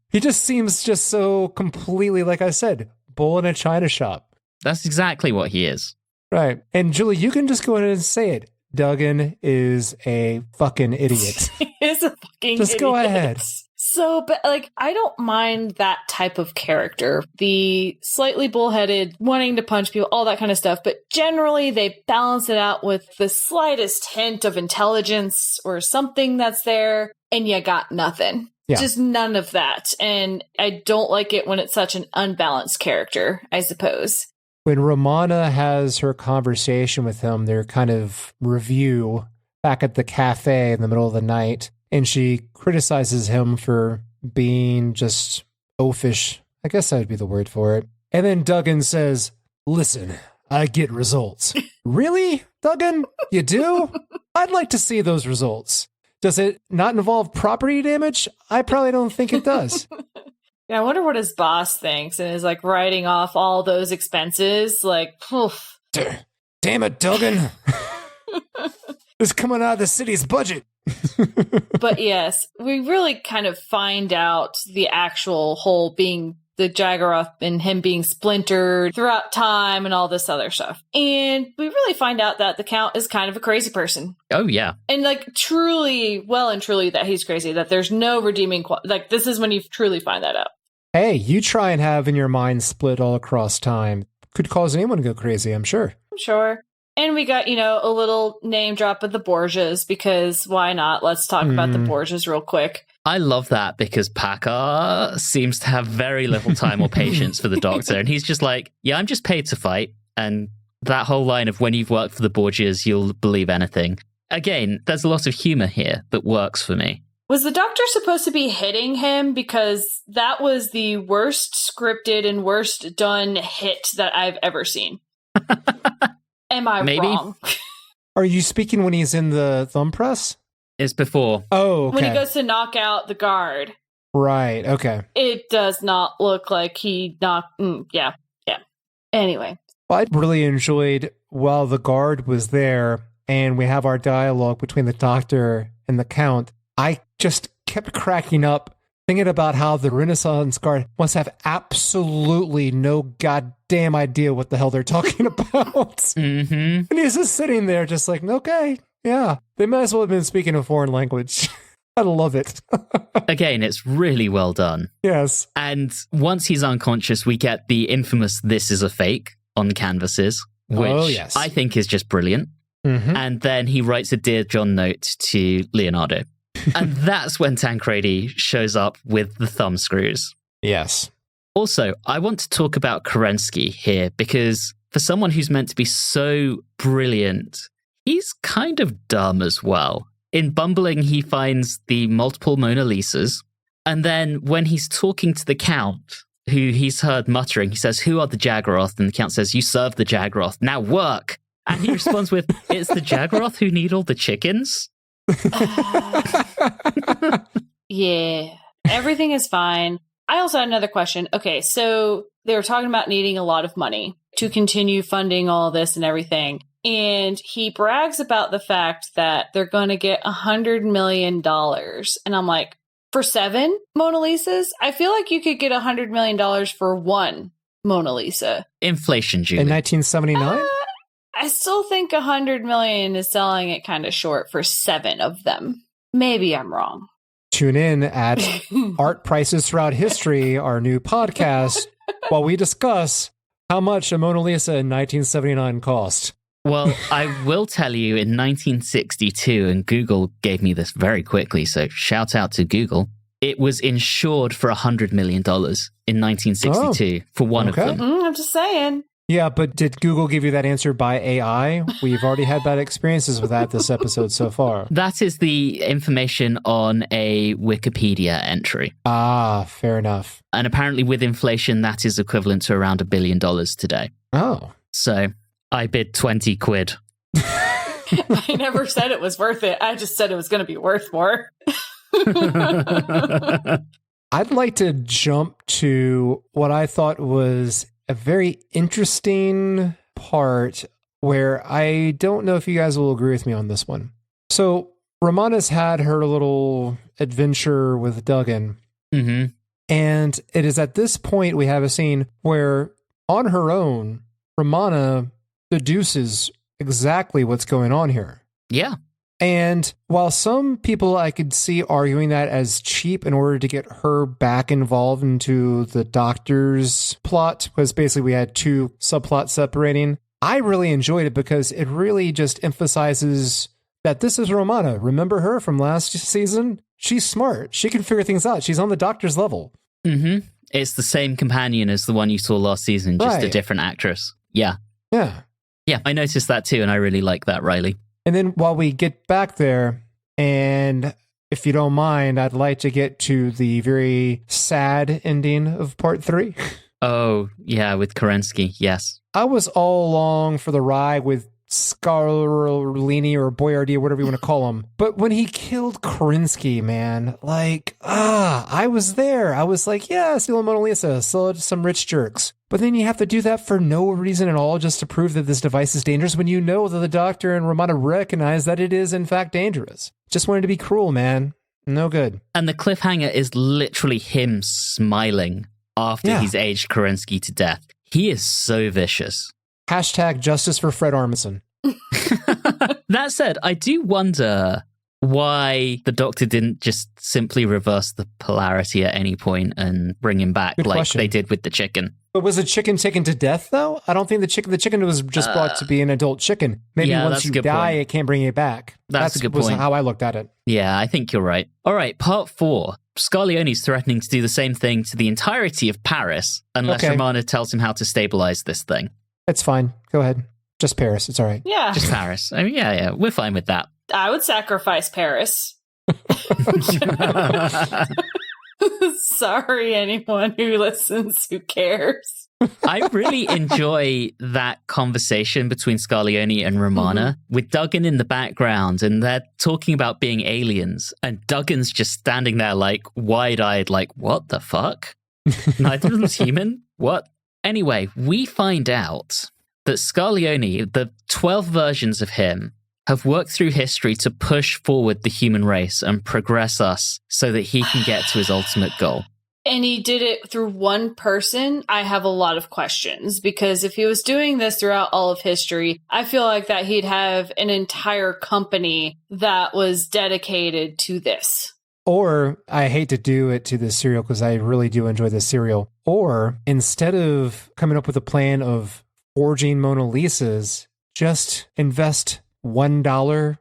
He just seems just so completely, like I said, bull in a china shop. That's exactly what he is. Right. And Julie, you can just go ahead and say it. Duggan is a fucking idiot. He is a fucking just idiot. Go ahead. So, but I don't mind that type of character. The slightly bullheaded, wanting to punch people, all that kind of stuff. But generally, they balance it out with the slightest hint of intelligence or something that's there, and you got nothing. Yeah. Just none of that. And I don't like it when it's such an unbalanced character, I suppose. When Romana has her conversation with him, their kind of review back at the cafe in the middle of the night, and she criticizes him for being just oafish. I guess that would be the word for it. And then Duggan says, "Listen, I get results." Really, Duggan? You do? I'd like to see those results. Does it not involve property damage? I probably don't think it does. Yeah, I wonder what his boss thinks and is like writing off all those expenses. Like, poof. Damn it, Duggan. It's coming out of the city's budget. But yes, we really kind of find out the actual whole being the Jaggeroth and him being splintered throughout time and all this other stuff. And we really find out that the Count is kind of a crazy person. Oh, yeah. And truly, well and truly that he's crazy, that there's no redeeming this is when you truly find that out. Hey, you try and having your mind split all across time. Could cause anyone to go crazy, I'm sure. I'm sure. And we got, a little name drop of the Borgias, because why not? Let's talk about the Borgias real quick. I love that because Packer seems to have very little time or patience for the Doctor. And he's just like, yeah, I'm just paid to fight. And that whole line of when you've worked for the Borgias, you'll believe anything. Again, there's a lot of humor here that works for me. Was the Doctor supposed to be hitting him? Because that was the worst scripted and worst done hit that I've ever seen. Am I wrong? Are you speaking when he's in the thumb press? It's before. Oh, okay. When he goes to knock out the guard. Right, okay. It does not look like he knocked... yeah. Anyway. Well, I really enjoyed while the guard was there and we have our dialogue between the Doctor and the Count, I just kept cracking up thinking about how the Renaissance Guard must have absolutely no goddamn idea what the hell they're talking about. Mm-hmm. And he's just sitting there just like, okay, yeah, they might as well have been speaking a foreign language. I love it. Again, it's really well done. Yes. And once he's unconscious, we get the infamous "this is a fake" on canvases, which I think is just brilliant. Mm-hmm. And then he writes a Dear John note to Leonardo. And that's when Tancredi shows up with the thumb screws. Yes. Also, I want to talk about Kerensky here because for someone who's meant to be so brilliant, he's kind of dumb as well. In Bumbling, he finds the multiple Mona Lisas. And then when he's talking to the Count, who he's heard muttering, he says, "Who are the Jaggeroth?" And the Count says, "You serve the Jaggeroth. Now work." And he responds with, "It's the Jaggeroth who need all the chickens." Yeah, everything is fine. I also had another question. Okay, so they were talking about needing a lot of money to continue funding all this and everything. And he brags about the fact that they're going to get $100 million. And I'm like, for 7 Mona Lisas? I feel like you could get $100 million for 1 Mona Lisa. Inflation, Julie. In 1979? I still think $100 million is selling it kind of short for 7 of them. Maybe I'm wrong. Tune in at Art Prices Throughout History, our new podcast, while we discuss how much a Mona Lisa in 1979 cost. Well, I will tell you in 1962, and Google gave me this very quickly, so shout out to Google. It was insured for $100 million in 1962 for one of them. I'm just saying. Yeah, but did Google give you that answer by AI? We've already had bad experiences with that this episode so far. That is the information on a Wikipedia entry. Ah, fair enough. And apparently with inflation, that is equivalent to around $1 billion today. Oh. So I bid 20 quid. I never said it was worth it. I just said it was going to be worth more. I'd like to jump to what I thought was a very interesting part where I don't know if you guys will agree with me on this one. So Romana's had her little adventure with Duggan. Mm-hmm. And it is at this point we have a scene where on her own, Romana deduces exactly what's going on here. Yeah. And while some people I could see arguing that as cheap in order to get her back involved into the doctor's plot, because basically we had 2 subplots separating, I really enjoyed it because it really just emphasizes that this is Romana. Remember her from last season? She's smart. She can figure things out. She's on the doctor's level. Mm-hmm. It's the same companion as the one you saw last season, just a different actress. Yeah. Yeah. Yeah, I noticed that too, and I really like that, Riley. And then while we get back there, and if you don't mind, I'd like to get to the very sad ending of part 3. Oh, yeah, with Kerensky, yes. I was all along for the ride with Scarlioni or Boyardee or whatever you want to call him. But when he killed Kerensky, man, I was there. I was like, yeah, steal a Mona Lisa, sell it to some rich jerks. But then you have to do that for no reason at all just to prove that this device is dangerous when you know that the doctor and Romana recognize that it is in fact dangerous. Just wanted to be cruel, man. No good. And the cliffhanger is literally him smiling after he's aged Kerensky to death. He is so vicious. Hashtag justice for Fred Armisen. That said, I do wonder why the doctor didn't just simply reverse the polarity at any point and bring him back they did with the chicken. But was the chicken taken to death, though? I don't think the chicken was just brought to be an adult chicken. Maybe once you die, it can't bring it back. That's a good point. How I looked at it. Yeah, I think you're right. All right, part 4. Scarlioni's threatening to do the same thing to the entirety of Paris unless Romana tells him how to stabilize this thing. It's fine. Go ahead. Just Paris. It's all right. Yeah. Just Paris. I mean, yeah, we're fine with that. I would sacrifice Paris. Sorry, anyone who listens who cares. I really enjoy that conversation between Scarlioni and Romana with Duggan in the background, and they're talking about being aliens, and Duggan's just standing there like wide-eyed, like, what the fuck? Neither of them's human? What? Anyway, we find out that Scarlioni, the 12 versions of him, have worked through history to push forward the human race and progress us so that he can get to his ultimate goal. And he did it through one person. I have a lot of questions because if he was doing this throughout all of history, I feel like that he'd have an entire company that was dedicated to this. Or I hate to do it to this cereal because I really do enjoy this cereal. Or instead of coming up with a plan of forging Mona Lisas, just invest $1,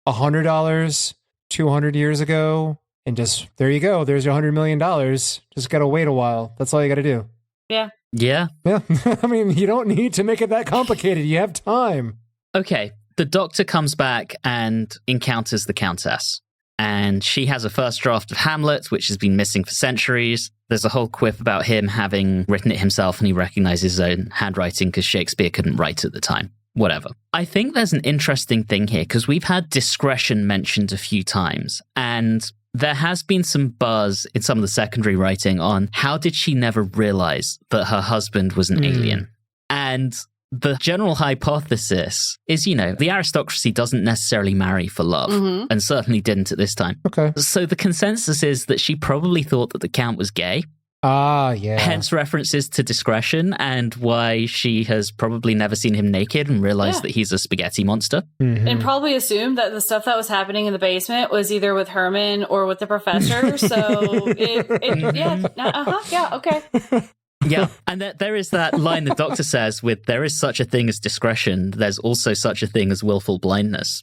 $100, 200 years ago, and just, there you go. There's your $100 million. Just got to wait a while. That's all you got to do. Yeah. Yeah. Yeah. I mean, you don't need to make it that complicated. You have time. Okay. The Doctor comes back and encounters the Countess. And she has a first draft of Hamlet, which has been missing for centuries. There's a whole quip about him having written it himself, and he recognizes his own handwriting because Shakespeare couldn't write at the time. Whatever. I think there's an interesting thing here because we've had discretion mentioned a few times, and there has been some buzz in some of the secondary writing on how did she never realize that her husband was an alien? And the general hypothesis is, the aristocracy doesn't necessarily marry for love, and certainly didn't at this time. Okay. So the consensus is that she probably thought that the Count was gay. Ah, yeah. Hence references to discretion and why she has probably never seen him naked and realized that he's a spaghetti monster. And probably assumed that the stuff that was happening in the basement was either with Herman or with the professor. So, okay. Yeah, and there is that line the Doctor says with, there is such a thing as discretion, there's also such a thing as willful blindness.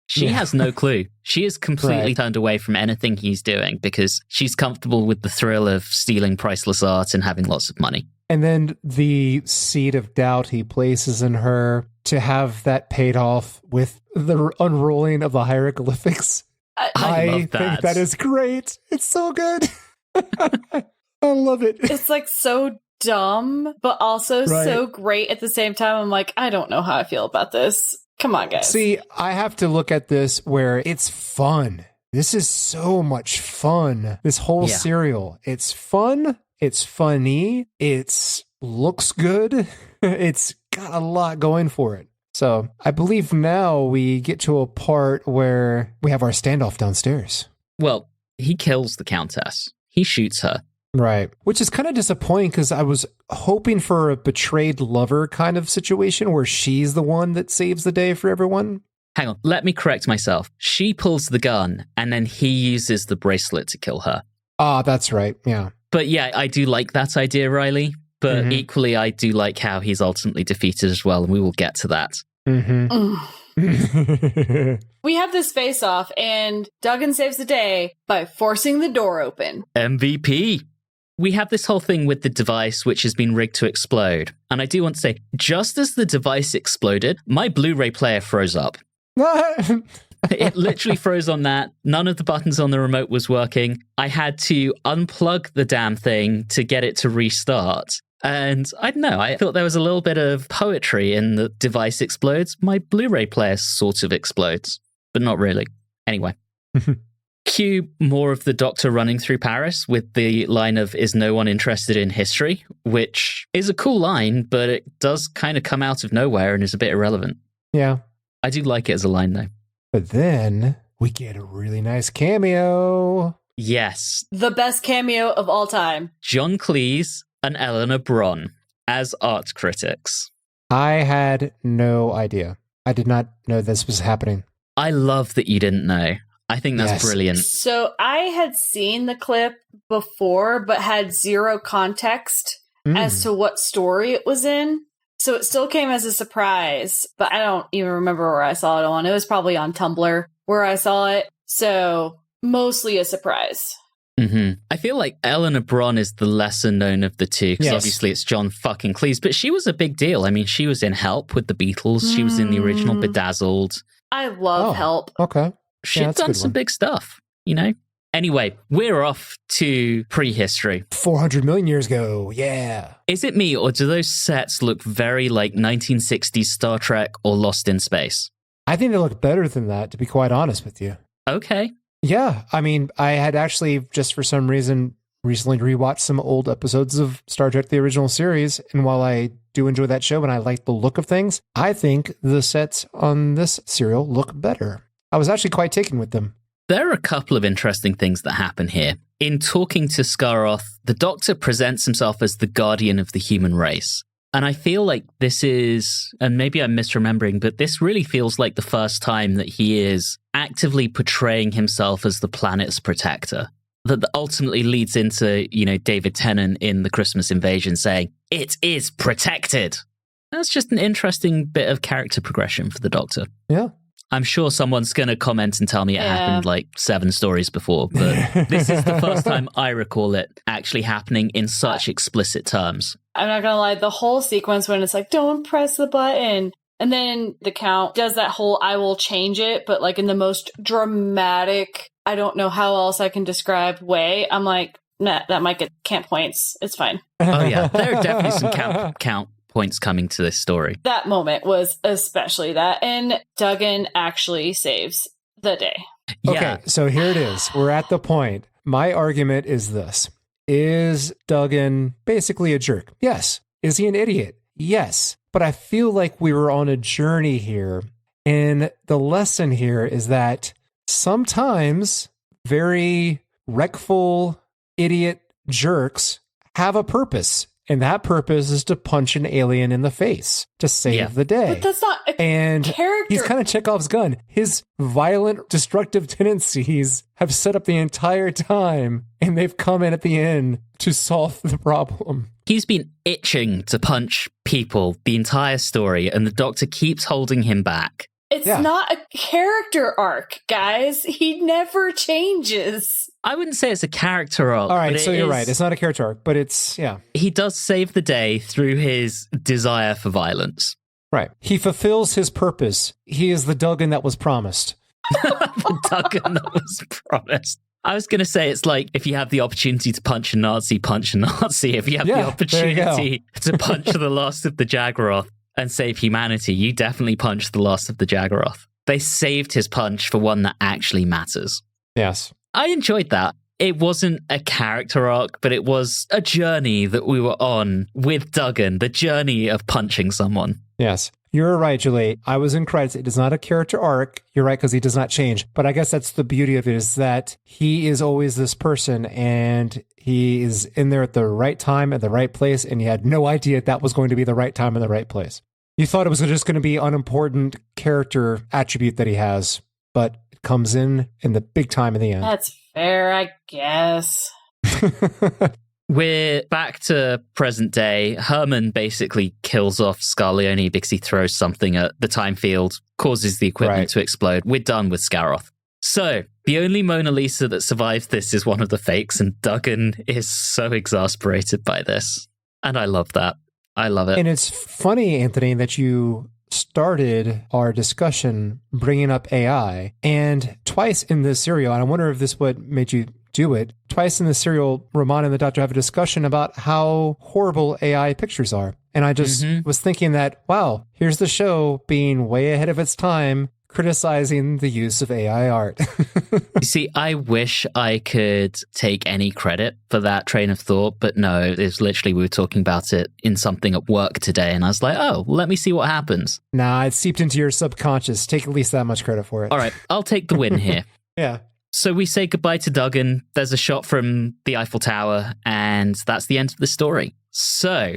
She has no clue. She is completely turned away from anything he's doing because she's comfortable with the thrill of stealing priceless art and having lots of money. And then the seed of doubt he places in her to have that paid off with the unrolling of the hieroglyphics. I love that. think that is great. It's so good. I love it. It's like so dumb, but also so great at the same time. I'm like, I don't know how I feel about this. Come on, guys. See, I have to look at this where it's fun. This is so much fun. This whole serial. It's fun. It's funny. It looks good. It's got a lot going for it. So I believe now we get to a part where we have our standoff downstairs. Well, he kills the Countess. He shoots her. Right. Which is kind of disappointing because I was hoping for a betrayed lover kind of situation where she's the one that saves the day for everyone. Hang on, let me correct myself. She pulls the gun and then he uses the bracelet to kill her. Ah, that's right. Yeah. But yeah, I do like that idea, Riley. But equally, I do like how he's ultimately defeated as well. And we will get to that. We have this face-off and Duggan saves the day by forcing the door open. MVP. We have this whole thing with the device which has been rigged to explode. And I do want to say, just as the device exploded, my Blu-ray player froze up. It literally froze on that. None of the buttons on the remote was working. I had to unplug the damn thing to get it to restart. And I don't know, I thought there was a little bit of poetry in the device explodes. My Blu-ray player sort of explodes, but not really. Anyway. Cue more of the Doctor running through Paris with the line of, is no one interested in history? Which is a cool line, but it does kind of come out of nowhere and is a bit irrelevant. Yeah. I do like it as a line, though. But then we get a really nice cameo. Yes. The best cameo of all time. John Cleese and Eleanor Bron as art critics. I had no idea. I did not know this was happening. I love that you didn't know. I think that's brilliant. So I had seen the clip before, but had zero context as to what story it was in. So it still came as a surprise, but I don't even remember where I saw it on. It was probably on Tumblr where I saw it. So mostly a surprise. I feel like Eleanor Bron is the lesser known of the two, because obviously it's John fucking Cleese, but she was a big deal. I mean, she was in Help with the Beatles. She was in the original Bedazzled. I love Help. Okay. She's done some big stuff, you know? Anyway, we're off to prehistory. 400 million years ago, yeah. Is it me, or do those sets look very like 1960s Star Trek or Lost in Space? I think they look better than that, to be quite honest with you. Okay. Yeah, I mean, I had actually, just for some reason, recently rewatched some old episodes of Star Trek, the original series, and while I do enjoy that show and I like the look of things, I think the sets on this serial look better. I was actually quite taken with them. There are a couple of interesting things that happen here. In talking to Skaroth, the Doctor presents himself as the guardian of the human race. And I feel like this is, and maybe I'm misremembering, but this really feels like the first time that he is actively portraying himself as the planet's protector. That ultimately leads into, you know, David Tennant in The Christmas Invasion saying, "It is protected." That's just an interesting bit of character progression for the Doctor. Yeah. I'm sure someone's going to comment and tell me it happened like 7 stories before, but this is the first time I recall it actually happening in such explicit terms. I'm not going to lie, the whole sequence when it's like, don't press the button. And then the Count does that whole, I will change it, but like in the most dramatic, I don't know how else I can describe way. I'm like, nah, that might get camp points. It's fine. Oh yeah, there are definitely some count points coming to this story. That moment was especially that. And Duggan actually saves the day. Okay, so here it is. We're at the point. My argument is this. Is Duggan basically a jerk? Yes. Is he an idiot? Yes. But I feel like we were on a journey here. And the lesson here is that sometimes very wreckful idiot jerks have a purpose. And that purpose is to punch an alien in the face to save the day. But that's not a character. He's kind of Chekhov's gun. His violent, destructive tendencies have set up the entire time, and they've come in at the end to solve the problem. He's been itching to punch people the entire story, and the Doctor keeps holding him back. It's not a character arc, guys. He never changes. I wouldn't say it's a character arc. All right, so you're right. It's not a character arc, but it's, He does save the day through his desire for violence. Right. He fulfills his purpose. He is the Duggan that was promised. The Duggan that was promised. I was going to say it's like if you have the opportunity to punch a Nazi, punch a Nazi. If you have the opportunity to punch the last of the Jaggeroth and save humanity, you definitely punch the last of the Jaggeroth. They saved his punch for one that actually matters. Yes. I enjoyed that. It wasn't a character arc, but it was a journey that we were on with Duggan, the journey of punching someone. Yes. You're right, Julie. I was incorrect. It is not a character arc. You're right, because he does not change. But I guess that's the beauty of it, is that he is always this person, and he is in there at the right time, at the right place, and you had no idea that was going to be the right time and the right place. You thought it was just going to be an unimportant character attribute that he has, but it comes in the big time in the end. That's fair, I guess. We're back to present day. Herman basically kills off Scarlioni because he throws something at the time field, causes the equipment to explode. We're done with Scaroth. So, the only Mona Lisa that survives this is one of the fakes, and Duggan is so exasperated by this. And I love that. I love it. And it's funny, Anthony, that you started our discussion bringing up AI, and twice in this serial, and I wonder if this what made you do it, twice in the serial, Roman and the Doctor have a discussion about how horrible AI pictures are. And I just was thinking that, wow, here's the show being way ahead of its time, criticizing the use of AI art. You see, I wish I could take any credit for that train of thought, but no, it's literally, we were talking about it in something at work today, and I was like, oh, let me see what happens. Nah, it seeped into your subconscious. Take at least that much credit for it. All right, I'll take the win here. Yeah. So we say goodbye to Duggan. There's a shot from the Eiffel Tower, and that's the end of the story. So,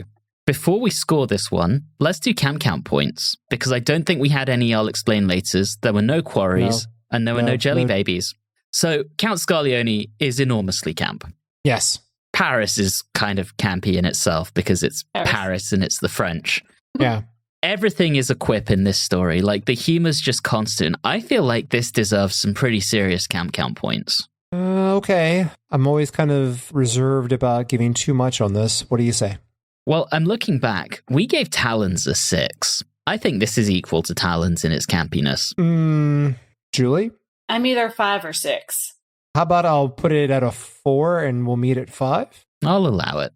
before we score this one, let's do count points, because I don't think we had any I'll explain laters. There were no quarries, and there were no jelly babies. So, Count Scarlioni is enormously camp. Yes. Paris is kind of campy in itself, because it's Paris and it's the French. Yeah. Everything is a quip in this story. Like, the humor's just constant. I feel like this deserves some pretty serious count points. Okay. I'm always kind of reserved about giving too much on this. What do you say? Well, I'm looking back. We gave Talons a 6. I think this is equal to Talons in its campiness. Julie? I'm either 5 or 6. How about I'll put it at a 4 and we'll meet at 5? I'll allow it.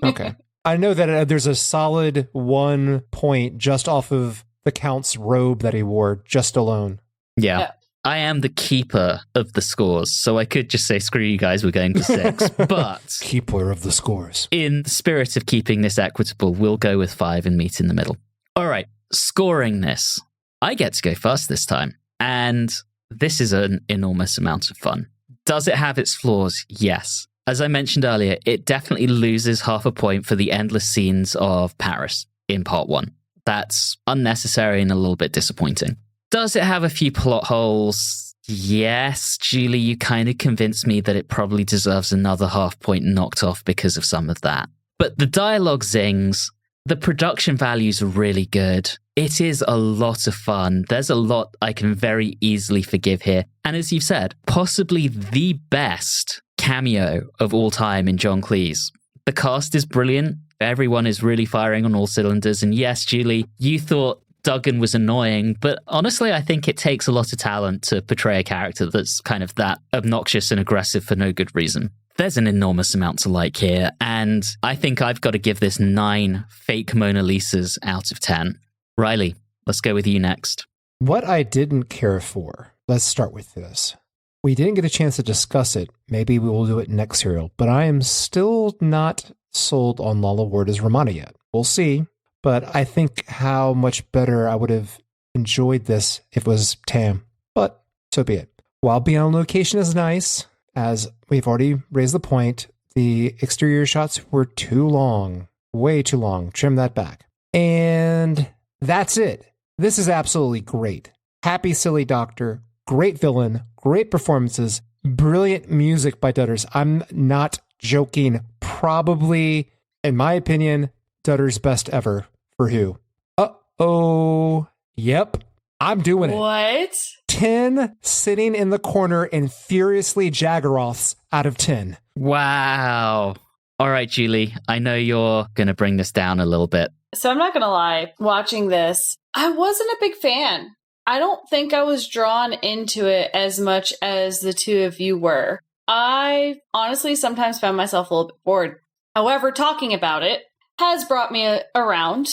Okay. I know that there's a solid 1 point just off of the Count's robe that he wore, just alone. Yeah. I am the keeper of the scores, so I could just say, screw you guys, we're going for 6. But keeper of the scores. In the spirit of keeping this equitable, we'll go with 5 and meet in the middle. All right, scoring this. I get to go first this time, and this is an enormous amount of fun. Does it have its flaws? Yes. As I mentioned earlier, it definitely loses half a point for the endless scenes of Paris in part 1. That's unnecessary and a little bit disappointing. Does it have a few plot holes? Yes. Julie, you kind of convinced me that it probably deserves another half point knocked off because of some of that. But the dialogue zings. The production values are really good. It is a lot of fun. There's a lot I can very easily forgive here. And as you've said, possibly the best cameo of all time in John Cleese. The cast is brilliant. Everyone is really firing on all cylinders. And yes, Julie, you thought Duggan was annoying, but honestly, I think it takes a lot of talent to portray a character that's kind of that obnoxious and aggressive for no good reason. There's an enormous amount to like here, and I think I've got to give this 9 fake Mona Lisas out of 10. Riley, let's go with you next. What I didn't care for, let's start with this. We didn't get a chance to discuss it. Maybe we will do it next serial, but I am still not sold on Lala Ward as Romana yet. We'll see. But I think how much better I would have enjoyed this if it was Tam. But so be it. While being on location is nice, as we've already raised the point, the exterior shots were too long. Way too long. Trim that back. And that's it. This is absolutely great. Happy Silly Doctor. Great villain. Great performances. Brilliant music by Dutters. I'm not joking. Probably, in my opinion, Dutter's best ever. For who? Uh-oh. Yep. I'm doing it. What? 10 sitting in the corner and furiously Jaggeroths out of 10. Wow. All right, Julie, I know you're going to bring this down a little bit. So I'm not going to lie, watching this, I wasn't a big fan. I don't think I was drawn into it as much as the two of you were. I honestly sometimes found myself a little bit bored. However, talking about it has brought me around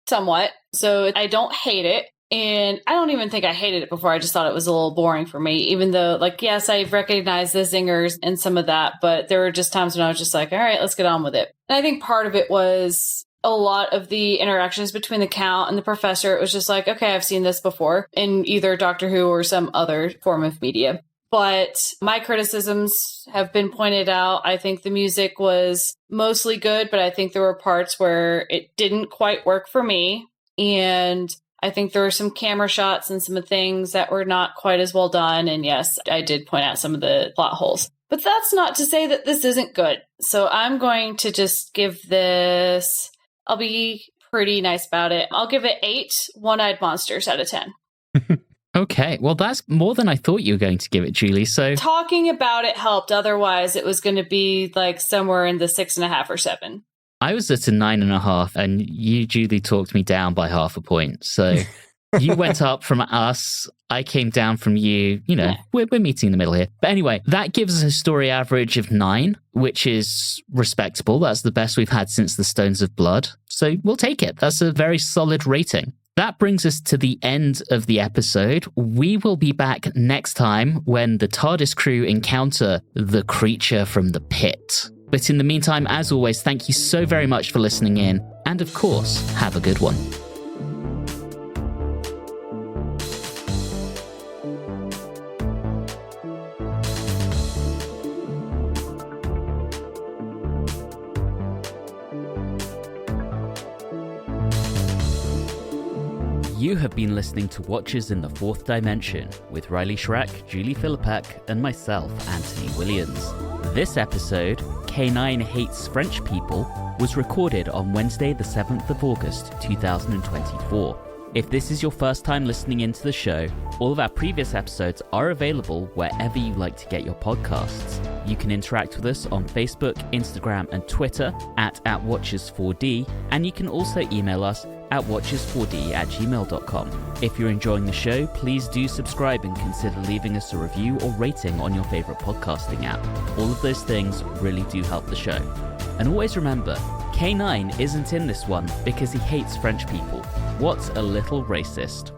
somewhat, so I don't hate it. And I don't even think I hated it before. I just thought it was a little boring for me, even though, like, yes, I recognized the zingers and some of that, but there were just times when I was just like, all right, let's get on with it. And I think part of it was a lot of the interactions between the Count and the Professor. It was just like, okay, I've seen this before in either Doctor Who or some other form of media. But my criticisms have been pointed out. I think the music was mostly good, but I think there were parts where it didn't quite work for me. And I think there were some camera shots and some things that were not quite as well done. And yes, I did point out some of the plot holes. But that's not to say that this isn't good. So I'm going to just give this, I'll be pretty nice about it. I'll give it 8 one-eyed monsters out of 10. Okay, well, that's more than I thought you were going to give it, Julie. So talking about it helped. Otherwise, it was going to be like somewhere in the 6.5 or 7. I was at a 9.5, and you, Julie, talked me down by half a point. So you went up from us. I came down from you. You know, we're meeting in the middle here. But anyway, that gives us a story average of 9, which is respectable. That's the best we've had since the Stones of Blood. So we'll take it. That's a very solid rating. That brings us to the end of the episode. We will be back next time when the TARDIS crew encounter the creature from the pit. But in the meantime, as always, thank you so very much for listening in. And of course, have a good one. You have been listening to Watchers in the Fourth Dimension with Riley Schreck, Julie Philippek, and myself, Anthony Williams. This episode, K9 Hates French People, was recorded on Wednesday the 7th of August 2024. If this is your first time listening into the show, all of our previous episodes are available wherever you like to get your podcasts. You can interact with us on Facebook, Instagram, and Twitter at @Watchers4D, and you can also email us at watchers4d@gmail.com. If you're enjoying the show, please do subscribe and consider leaving us a review or rating on your favorite podcasting app. All of those things really do help the show. And always remember, K9 isn't in this one because he hates French people. What's a little racist?